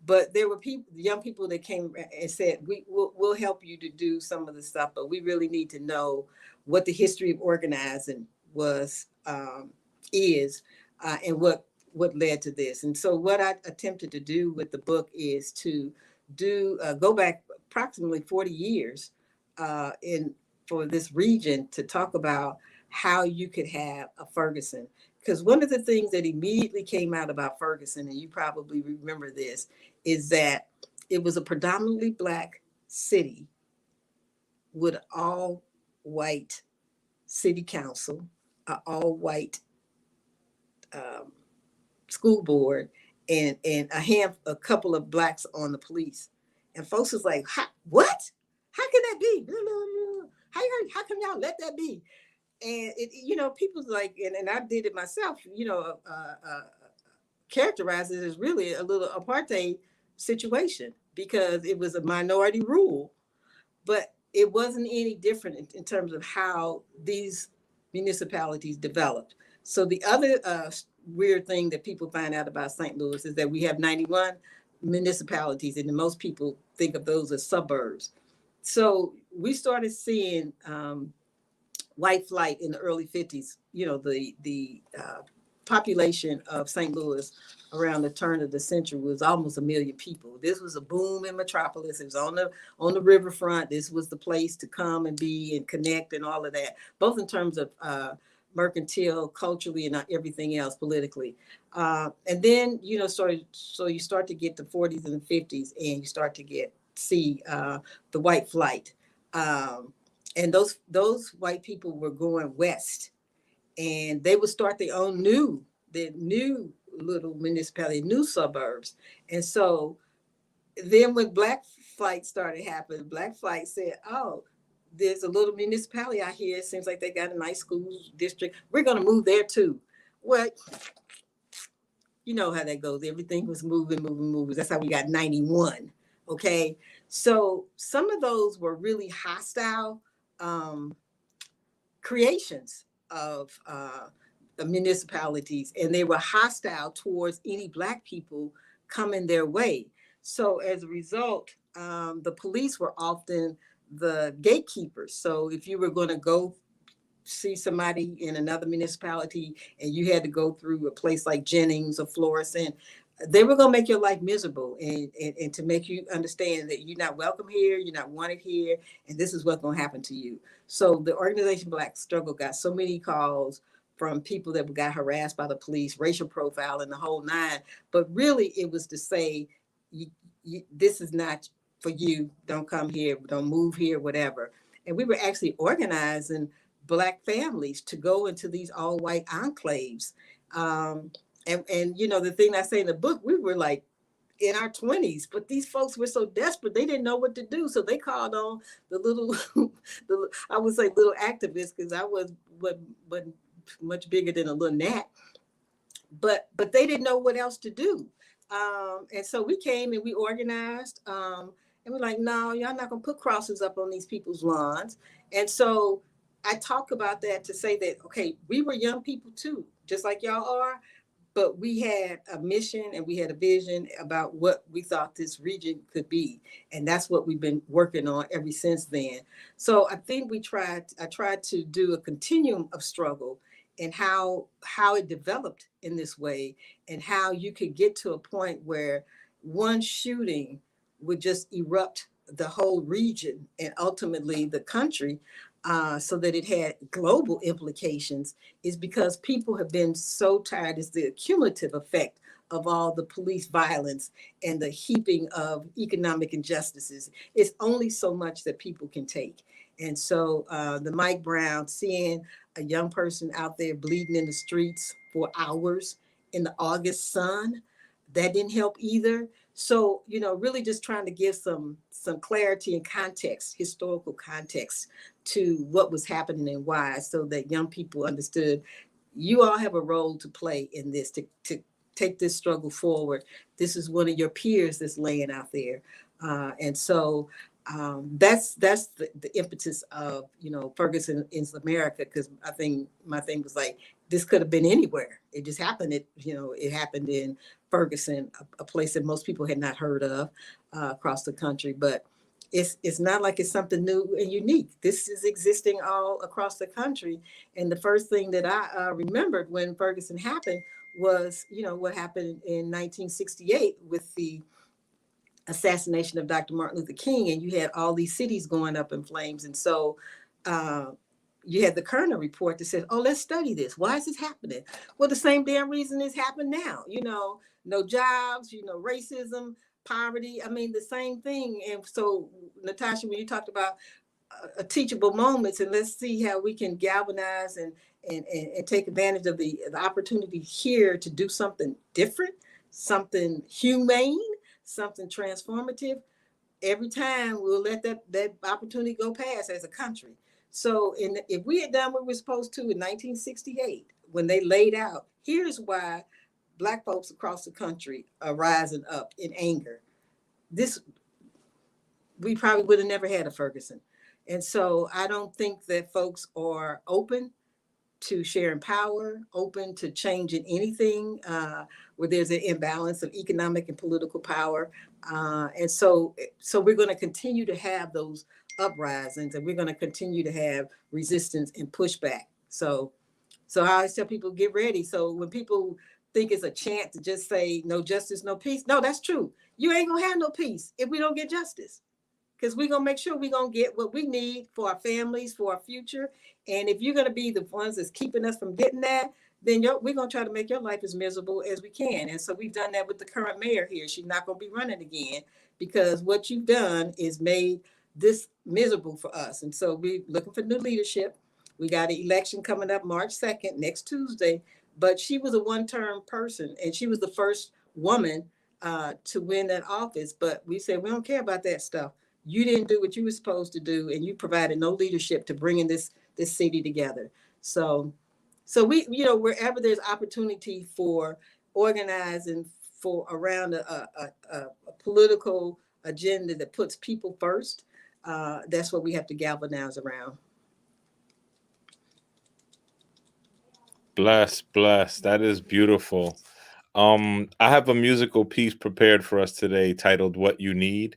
But there were young people that came and said, we'll help you to do some of the stuff, but we really need to know what the history of organizing is, and what led to this. And so what I attempted to do with the book is to go back approximately 40 years for this region to talk about how you could have a Ferguson. Because one of the things that immediately came out about Ferguson, and you probably remember this, is that it was a predominantly Black city with all white city council, an all white school board, and a couple of Blacks on the police. And folks was like, what? How can that be? How can y'all let that be? And people's like, and I did it myself, characterize it as really a little apartheid situation because it was a minority rule, but it wasn't any different in terms of how these municipalities developed. So the other weird thing that people find out about St. Louis is that we have 91 municipalities, and most people think of those as suburbs. So we started seeing white flight in the early 50s. The population of St. Louis around the turn of the century was almost 1 million people. This was a boom in metropolis. It was on the riverfront. This was the place to come and be and connect and all of that, both in terms of mercantile, culturally, and everything else politically. And then, so you start to get the 40s and the 50s, and you start to see the white flight. And those white people were going west, and they would start their own new little municipality, new suburbs. And so then when Black flight started happening, Black flight said, oh, there's a little municipality out here. It seems like they got a nice school district. We're going to move there too. Well, you know how that goes. Everything was moving. That's how we got 91. Okay. So some of those were really hostile creations of the municipalities, and they were hostile towards any Black people coming their way. So as a result, the police were often the gatekeepers. So if you were going to go see somebody in another municipality and you had to go through a place like Jennings or Florissant, they were going to make your life miserable and to make you understand that you're not welcome here, you're not wanted here, and this is what's going to happen to you. So the organization Black Struggle got so many calls from people that got harassed by the police, racial profiling, the whole nine. But really, it was to say, this is not for you. Don't come here. Don't move here, whatever. And we were actually organizing Black families to go into these all-white enclaves. And the thing I say in the book, we were like in our 20s, but these folks were so desperate, they didn't know what to do. So they called on the little, I would say little activists, because I was much bigger than a little gnat, but they didn't know what else to do. And so we came and we organized, and we're like, no, y'all not gonna put crosses up on these people's lawns. And so I talk about that to say that, okay, we were young people too, just like y'all are, but we had a mission and we had a vision about what we thought this region could be. And that's what we've been working on ever since then. So I think I tried to do a continuum of struggle and how it developed in this way, and how you could get to a point where one shooting would just erupt the whole region and ultimately the country, so that it had global implications, is because people have been so tired. It's the cumulative effect of all the police violence and the heaping of economic injustices. It's only so much that people can take. And so the Mike Brown, seeing a young person out there bleeding in the streets for hours in the August sun, that didn't help either. So, really just trying to give some clarity and context, historical context, to what was happening and why, so that young people understood you all have a role to play in this, to take this struggle forward. This is one of your peers that's laying out there. And so that's the impetus of, Ferguson in America, because I think my thing was like, this could have been anywhere. It just happened. It happened in Ferguson, a place that most people had not heard of across the country. But it's not like it's something new and unique. This is existing all across the country. And the first thing that I remembered when Ferguson happened was, what happened in 1968 with the assassination of Dr. Martin Luther King, and you had all these cities going up in flames. And so you had the Kerner report that said, oh, let's study this. Why is this happening? Well, the same damn reason it's happened now. No jobs, racism, poverty. I mean, the same thing. And so, Natasha, when you talked about teachable moments, and let's see how we can galvanize and take advantage of the opportunity here to do something different, something humane, something transformative. Every time we'll let that opportunity go past as a country. So if we had done what we were supposed to in 1968, when they laid out, here's why Black folks across the country are rising up in anger, we probably would have never had a Ferguson. And so I don't think that folks are open to sharing power, open to changing anything where there's an imbalance of economic and political power. And so we're going to continue to have those uprisings, and we're going to continue to have resistance and pushback. So I always tell people, get ready. So when people think it's a chant to just say no justice, no peace, no, that's true. You ain't going to have no peace if we don't get justice. Because we're going to make sure we're going to get what we need for our families, for our future. And if you're going to be the ones that's keeping us from getting that, then we're going to try to make your life as miserable as we can. And so we've done that with the current mayor here. She's not going to be running again, because what you've done is made this miserable for us. And so we're looking for new leadership. We got an election coming up March 2nd, next Tuesday. But she was a one-term person, and she was the first woman to win that office. But we said, we don't care about that stuff. You didn't do what you were supposed to do, and you provided no leadership to bringing this city together. So we, wherever there's opportunity for organizing for around a political agenda that puts people first, that's what we have to galvanize around. Bless. That is beautiful. I have a musical piece prepared for us today titled "What You Need,"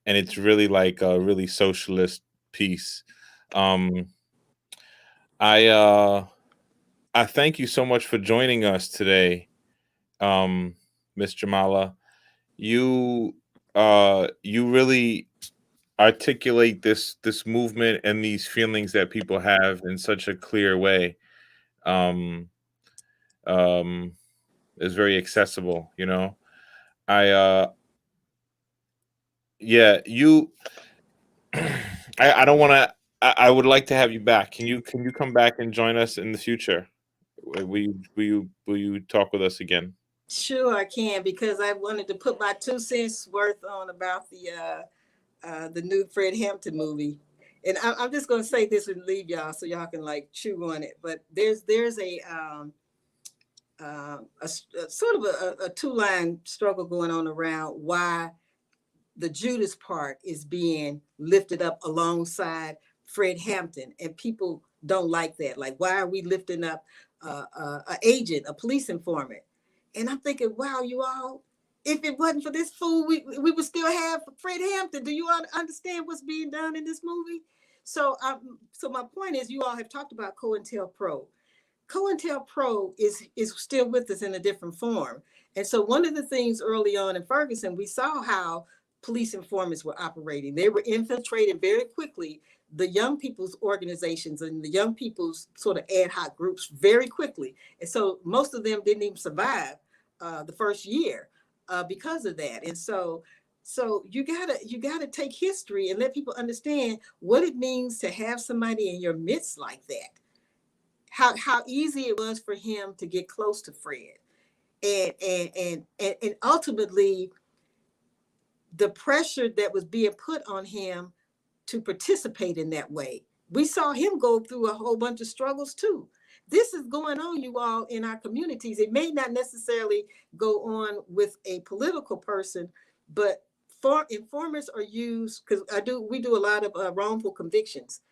and it's really like a really socialist piece. I thank you so much for joining us today, Miss Jamala. You really articulate this movement and these feelings that people have in such a clear way. Is very accessible, you I don't want to. I would like to have you back. Can you come back and join us in the future? Will you talk with us again? Sure, I can, because I wanted to put my 2 cents worth on about the new Fred Hampton movie. And I'm just going to say this and leave y'all so y'all can like chew on it. But there's a sort of a 2-line struggle going on around why the Judas part is being lifted up alongside Fred Hampton, and people don't like that. Like, why are we lifting up an agent, a police informant? And I'm thinking, wow, you all, if it wasn't for this fool, we would still have Fred Hampton. Do you understand what's being done in this movie? So, so my point is, you all have talked about COINTELPRO. COINTELPRO is still with us in a different form. And so one of the things early on in Ferguson, we saw how police informants were operating. They were infiltrating very quickly the young people's organizations and the young people's sort of ad hoc groups very quickly. And so most of them didn't even survive the first year because of that. And so you gotta take history and let people understand what it means to have somebody in your midst like that. How easy it was for him to get close to Fred, and ultimately the pressure that was being put on him to participate in that way. We saw him go through a whole bunch of struggles too. This is going on, you all, in our communities. It may not necessarily go on with a political person, but informers are used, because we do a lot of wrongful convictions.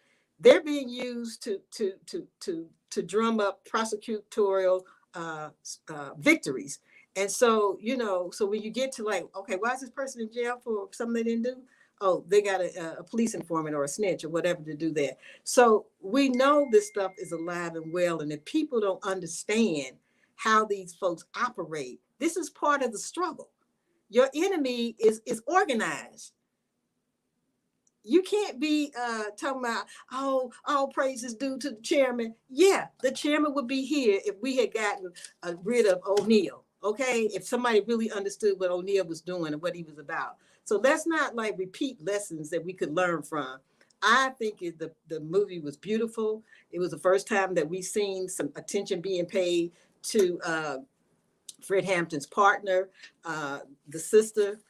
They're being used to drum up prosecutorial victories. And so, so when you get to like, okay, why is this person in jail for something they didn't do? Oh, they got a police informant or a snitch or whatever to do that. So we know this stuff is alive and well. And if people don't understand how these folks operate, this is part of the struggle. Your enemy is organized. You can't be talking about, oh, all praise is due to the chairman. Yeah, the chairman would be here if we had gotten rid of O'Neill, okay? If somebody really understood what O'Neill was doing and what he was about. So let's not like repeat lessons that we could learn from. I think the movie was beautiful. It was the first time that we've seen some attention being paid to Fred Hampton's partner, the sister.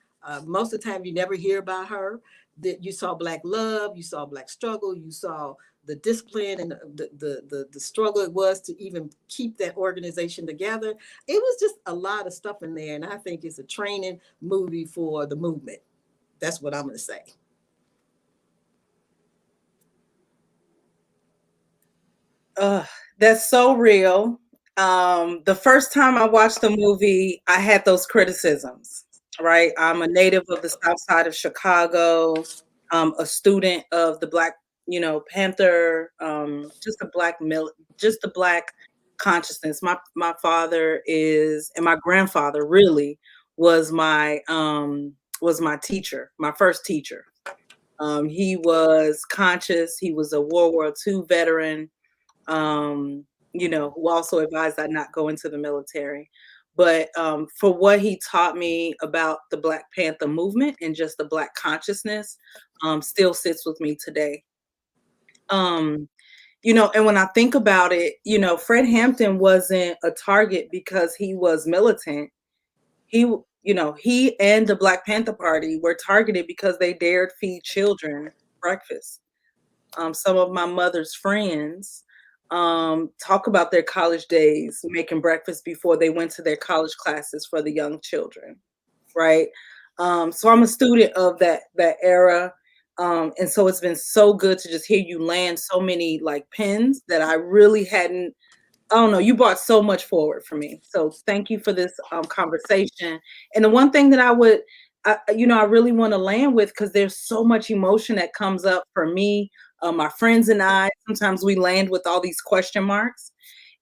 Most of the time you never hear about her. That you saw Black love, you saw Black struggle, you saw the discipline and the struggle it was to even keep that organization together. It was just a lot of stuff in there, and I think it's a training movie for the movement. That's what I'm going to say. That's so real. The first time I watched the movie, I had those criticisms. Right, I'm a native of the South Side of Chicago, a student of the Black, Panther, just the Black consciousness. My father is, and my grandfather really was my teacher, my first teacher. He was conscious. He was a World War II veteran, who also advised I not go into the military. But for what he taught me about the Black Panther movement and just the Black consciousness, still sits with me today. And when I think about it, Fred Hampton wasn't a target because he was militant. He and the Black Panther Party were targeted because they dared feed children breakfast. Some of my mother's friends talk about their college days, making breakfast before they went to their college classes for the young children, right? So I'm a student of that era. And so it's been so good to just hear you land so many like pins that I really hadn't. I don't know, you brought so much forward for me. So thank you for this conversation. And the one thing that I really want to land with, because there's so much emotion that comes up for me, my friends and I, sometimes we land with all these question marks,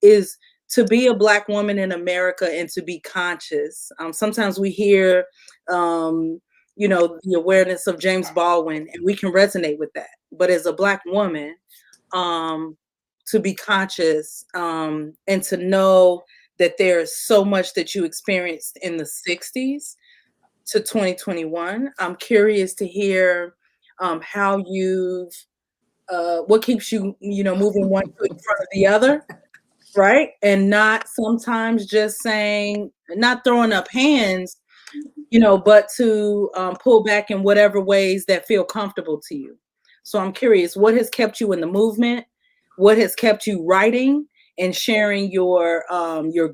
is to be a Black woman in America and to be conscious. Sometimes we hear, the awareness of James Baldwin, and we can resonate with that. But as a Black woman, to be conscious and to know that there is so much that you experienced in the 60s to 2021. I'm curious to hear how you've, what keeps you, moving one foot in front of the other, right? And not sometimes just saying, not throwing up hands, but to pull back in whatever ways that feel comfortable to you. So I'm curious, what has kept you in the movement? What has kept you writing and sharing your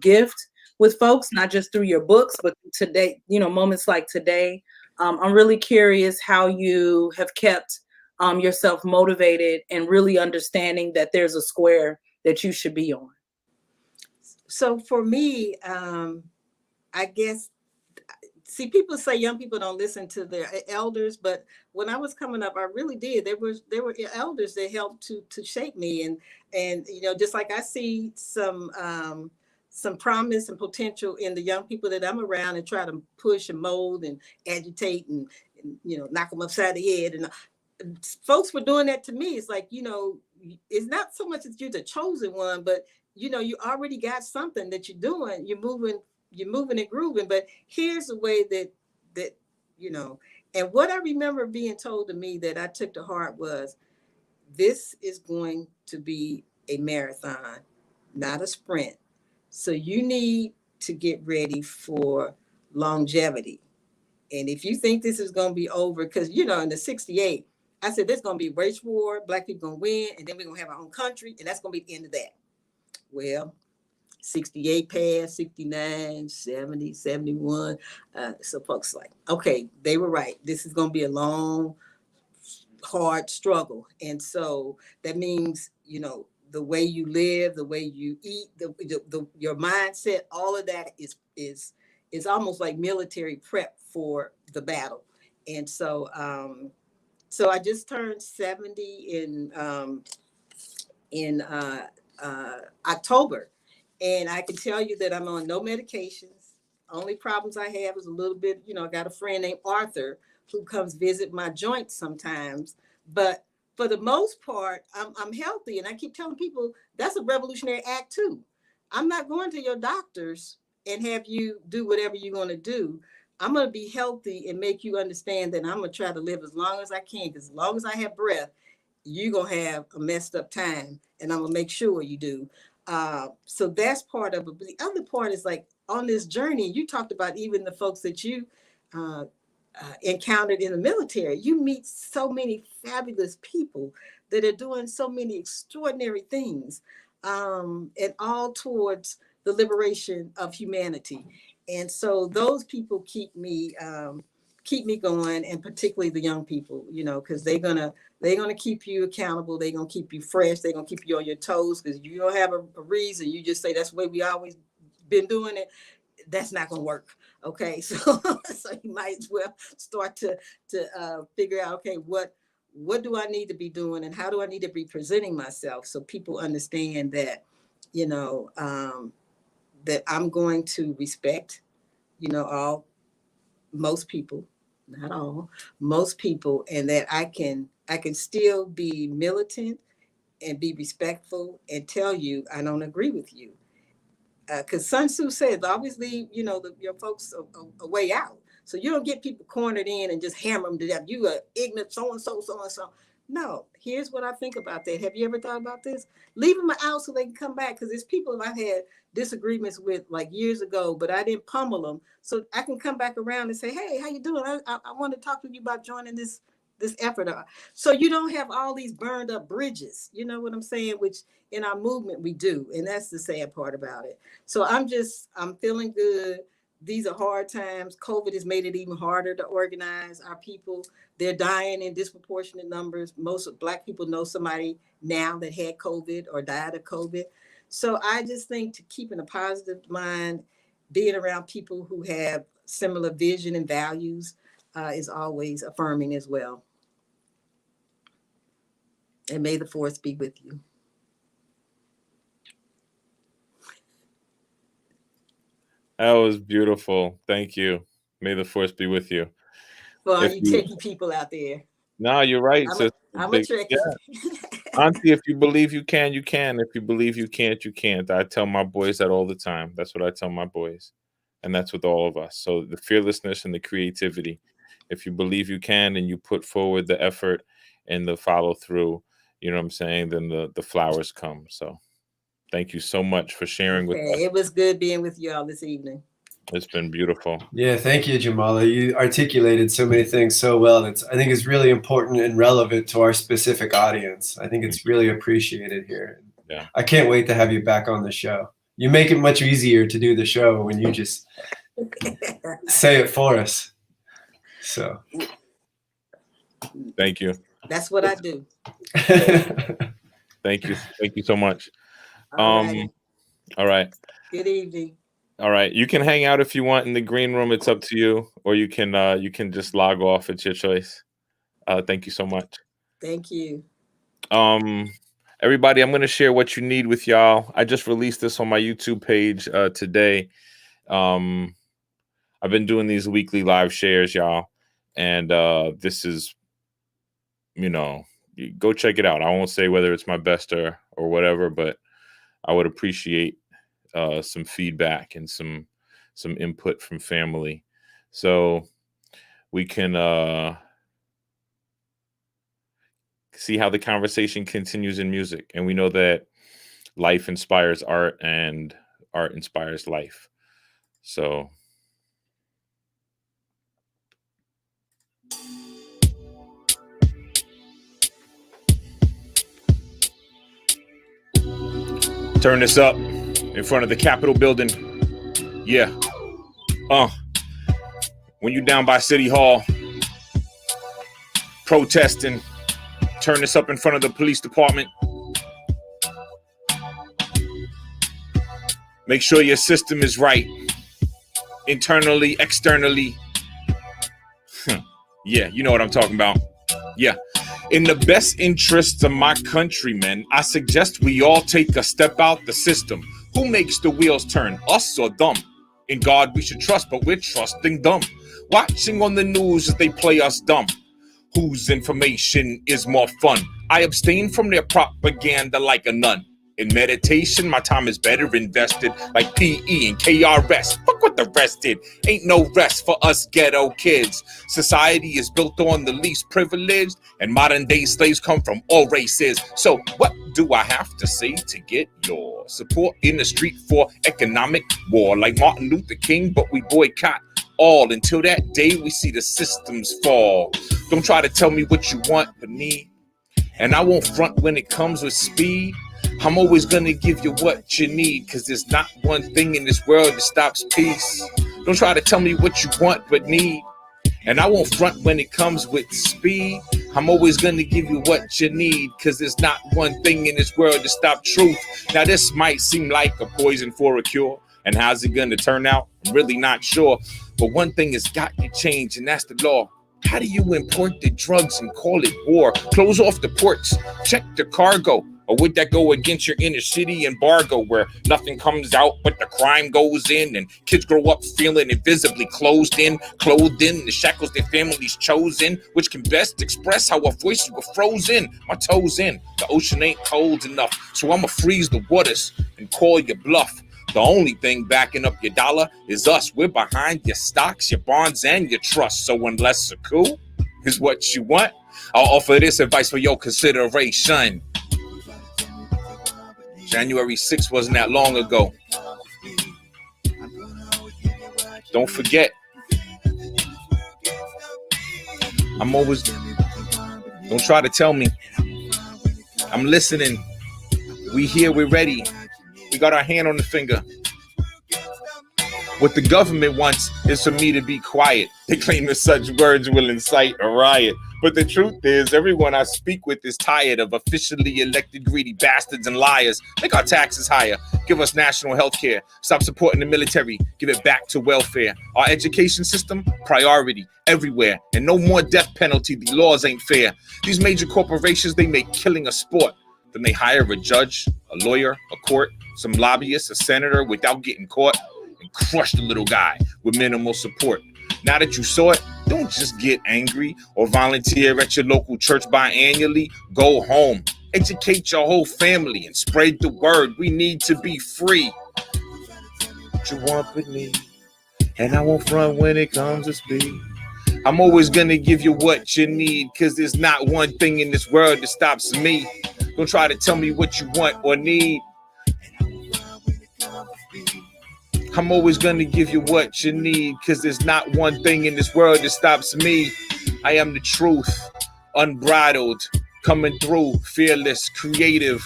gift with folks, not just through your books, but today, moments like today. I'm really curious how you have kept yourself motivated and really understanding that there's a square that you should be on. So for me, I guess, see, people say young people don't listen to their elders, but when I was coming up, I really did. There were elders that helped to shape me, and just like I see some promise and potential in the young people that I'm around, and try to push and mold and agitate and knock them upside the head, and folks were doing that to me. It's like, it's not so much that you're the chosen one, but you already got something that you're doing. You're moving and grooving. But here's the way that and what I remember being told to me that I took to heart was, this is going to be a marathon, not a sprint. So you need to get ready for longevity. And if you think this is going to be over, because, in the 68, I said, there's going to be a race war, black people going to win, and then we're going to have our own country, and that's going to be the end of that. Well, 68 passed, 69, 70, 71. So folks like, okay, they were right. This is going to be a long, hard struggle. And so that means, the way you live, the way you eat, your mindset, all of that is almost like military prep for the battle. And so I just turned 70 in October, and I can tell you that I'm on no medications. Only problems I have is a little bit, I got a friend named Arthur who comes visit my joints sometimes, but for the most part, I'm healthy. And I keep telling people that's a revolutionary act too. I'm not going to your doctors and have you do whatever you're going to do. I'm going to be healthy and make you understand that I'm going to try to live as long as I can, because as long as I have breath, you're going to have a messed up time, and I'm going to make sure you do. So that's part of it. But the other part is, like, on this journey, you talked about even the folks that you encountered in the military. You meet so many fabulous people that are doing so many extraordinary things, and all towards the liberation of humanity. And so those people keep me going, and particularly the young people, because they're gonna keep you accountable. They're gonna keep you fresh. They're gonna keep you on your toes, because you don't have a reason. You just say that's the way we always been doing it. That's not gonna work. Okay, so you might as well start to figure out, okay, what do I need to be doing, and how do I need to be presenting myself, so people understand that, that I'm going to respect, most people, not all, most people, and that I can still be militant and be respectful and tell you I don't agree with you. Because Sun Tzu said, always leave, your folks a way out. So you don't get people cornered in and just hammer them to death. You are ignorant, so and so, so and so. No, here's what I think about that. Have you ever thought about this? Leave them out so they can come back. Because there's people I've had disagreements with like years ago, but I didn't pummel them. So I can come back around and say, hey, how you doing? I want to talk to you about joining this effort. So you don't have all these burned up bridges. You know what I'm saying? Which in our movement we do. And that's the sad part about it. So I'm feeling good. These are hard times. COVID has made it even harder to organize our people. They're dying in disproportionate numbers. Most of Black people know somebody now that had COVID or died of COVID. So I just think to keeping a positive mind, being around people who have similar vision and values is always affirming as well. And may the force be with you. That was beautiful. Thank you. May the force be with you. For all you techie people out there. No, you're right. I'm a Trekkie. Yeah. Auntie, if you believe you can, you can. If you believe you can't, you can't. I tell my boys that all the time. That's what I tell my boys. And that's with all of us. So the fearlessness and the creativity. If you believe you can and you put forward the effort and the follow through, you know what I'm saying, then the flowers come. So thank you so much for sharing with us. It was good being with you all this evening. It's been beautiful. Yeah, thank you, Jamala. You articulated so many things so well. I think it's really important and relevant to our specific audience. I think it's really appreciated here. Yeah. I can't wait to have you back on the show. You make it much easier to do the show when you just say it for us. So thank you. That's what I do. Thank you. Thank you so much. All right. Good evening. All right. You can hang out if you want in the green room. It's up to you. Or you can just log off. It's your choice. Thank you so much. Thank you. Everybody, I'm going to share what you need with y'all. I just released this on my YouTube page today. I've been doing these weekly live shares, y'all. And this is, go check it out. I won't say whether it's my best or whatever, but I would appreciate some feedback and some input from family. So we can see how the conversation continues in music. And we know that life inspires art and art inspires life. So turn this up in front of the Capitol building. Yeah. When you down by City Hall protesting, turn this up in front of the police department. Make sure your system is right. Internally, externally. Yeah, you know what I'm talking about. Yeah. In the best interests of my countrymen, I suggest we all take a step out the system. Who makes the wheels turn, us or them? In God we should trust, but we're trusting them. Watching on the news as they play us dumb. Whose information is more fun? I abstain from their propaganda like a nun. In meditation, my time is better invested, like PE and KRS. Fuck what the rest did. Ain't no rest for us ghetto kids. Society is built on the least privileged, and modern day slaves come from all races. So what do I have to say to get your support in the street for economic war? Like Martin Luther King, but we boycott all until that day we see the systems fall. Don't try to tell me what you want but need, and I won't front when it comes with speed. I'm always gonna give you what you need, cause there's not one thing in this world that stops peace. Don't try to tell me what you want but need, and I won't front when it comes with speed. I'm always gonna give you what you need, cause there's not one thing in this world to stop truth. Now this might seem like a poison for a cure, and how's it gonna turn out? I'm really not sure, but one thing has got to change, and that's the law. How do you import the drugs and call it war? Close off the ports, check the cargo. Or would that go against your inner city embargo, where nothing comes out but the crime goes in, and kids grow up feeling invisibly clothed in the shackles their families chosen, which can best express how our voices were frozen, my toes in. The ocean ain't cold enough, so I'ma freeze the waters and call your bluff. The only thing backing up your dollar is us. We're behind your stocks, your bonds, and your trust. So unless a coup is what you want, I'll offer this advice for your consideration. January 6th wasn't that long ago. Don't forget. Don't try to tell me. I'm listening. We here, we're ready. We got our hand on the finger. What the government wants is for me to be quiet. They claim that such words will incite a riot. But the truth is, everyone I speak with is tired of officially elected greedy bastards and liars. Make our taxes higher. Give us national health care. Stop supporting the military. Give it back to welfare. Our education system, priority everywhere. And no more death penalty. The laws ain't fair. These major corporations, they make killing a sport. Then they hire a judge, a lawyer, a court, some lobbyist, a senator without getting caught, and crush the little guy with minimal support. Now that you saw it, don't just get angry or volunteer at your local church biannually. Go home, educate your whole family, and spread the word. We need to be free. What you want but need, and I won't front when it comes to speed. I'm always gonna give you what you need, cause there's not one thing in this world that stops me. Don't try to tell me what you want or need. I'm always gonna give you what you need, cause there's not one thing in this world that stops me. I am the truth, unbridled, coming through, fearless, creative.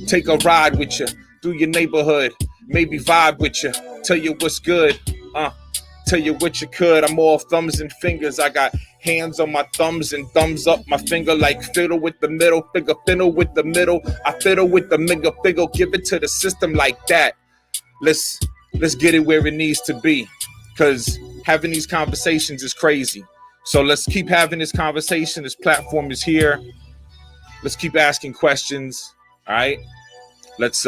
Take a ride with you through your neighborhood, maybe vibe with you, tell you what's good, tell you what you could. I'm all thumbs and fingers. I got hands on my thumbs and thumbs up my finger like fiddle with the middle finger, fiddle with the middle. I fiddle with the middle finger, give it to the system like that. let's get it where it needs to be, because having these conversations is crazy. So let's keep having this conversation. This platform is here. Let's keep asking questions. All right. Let's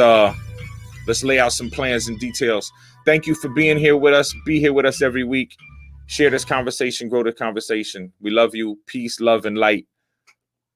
lay out some plans and details. Thank you for being here with us. Be here with us every week. Share this conversation, grow the conversation. We love you. Peace, love, and light.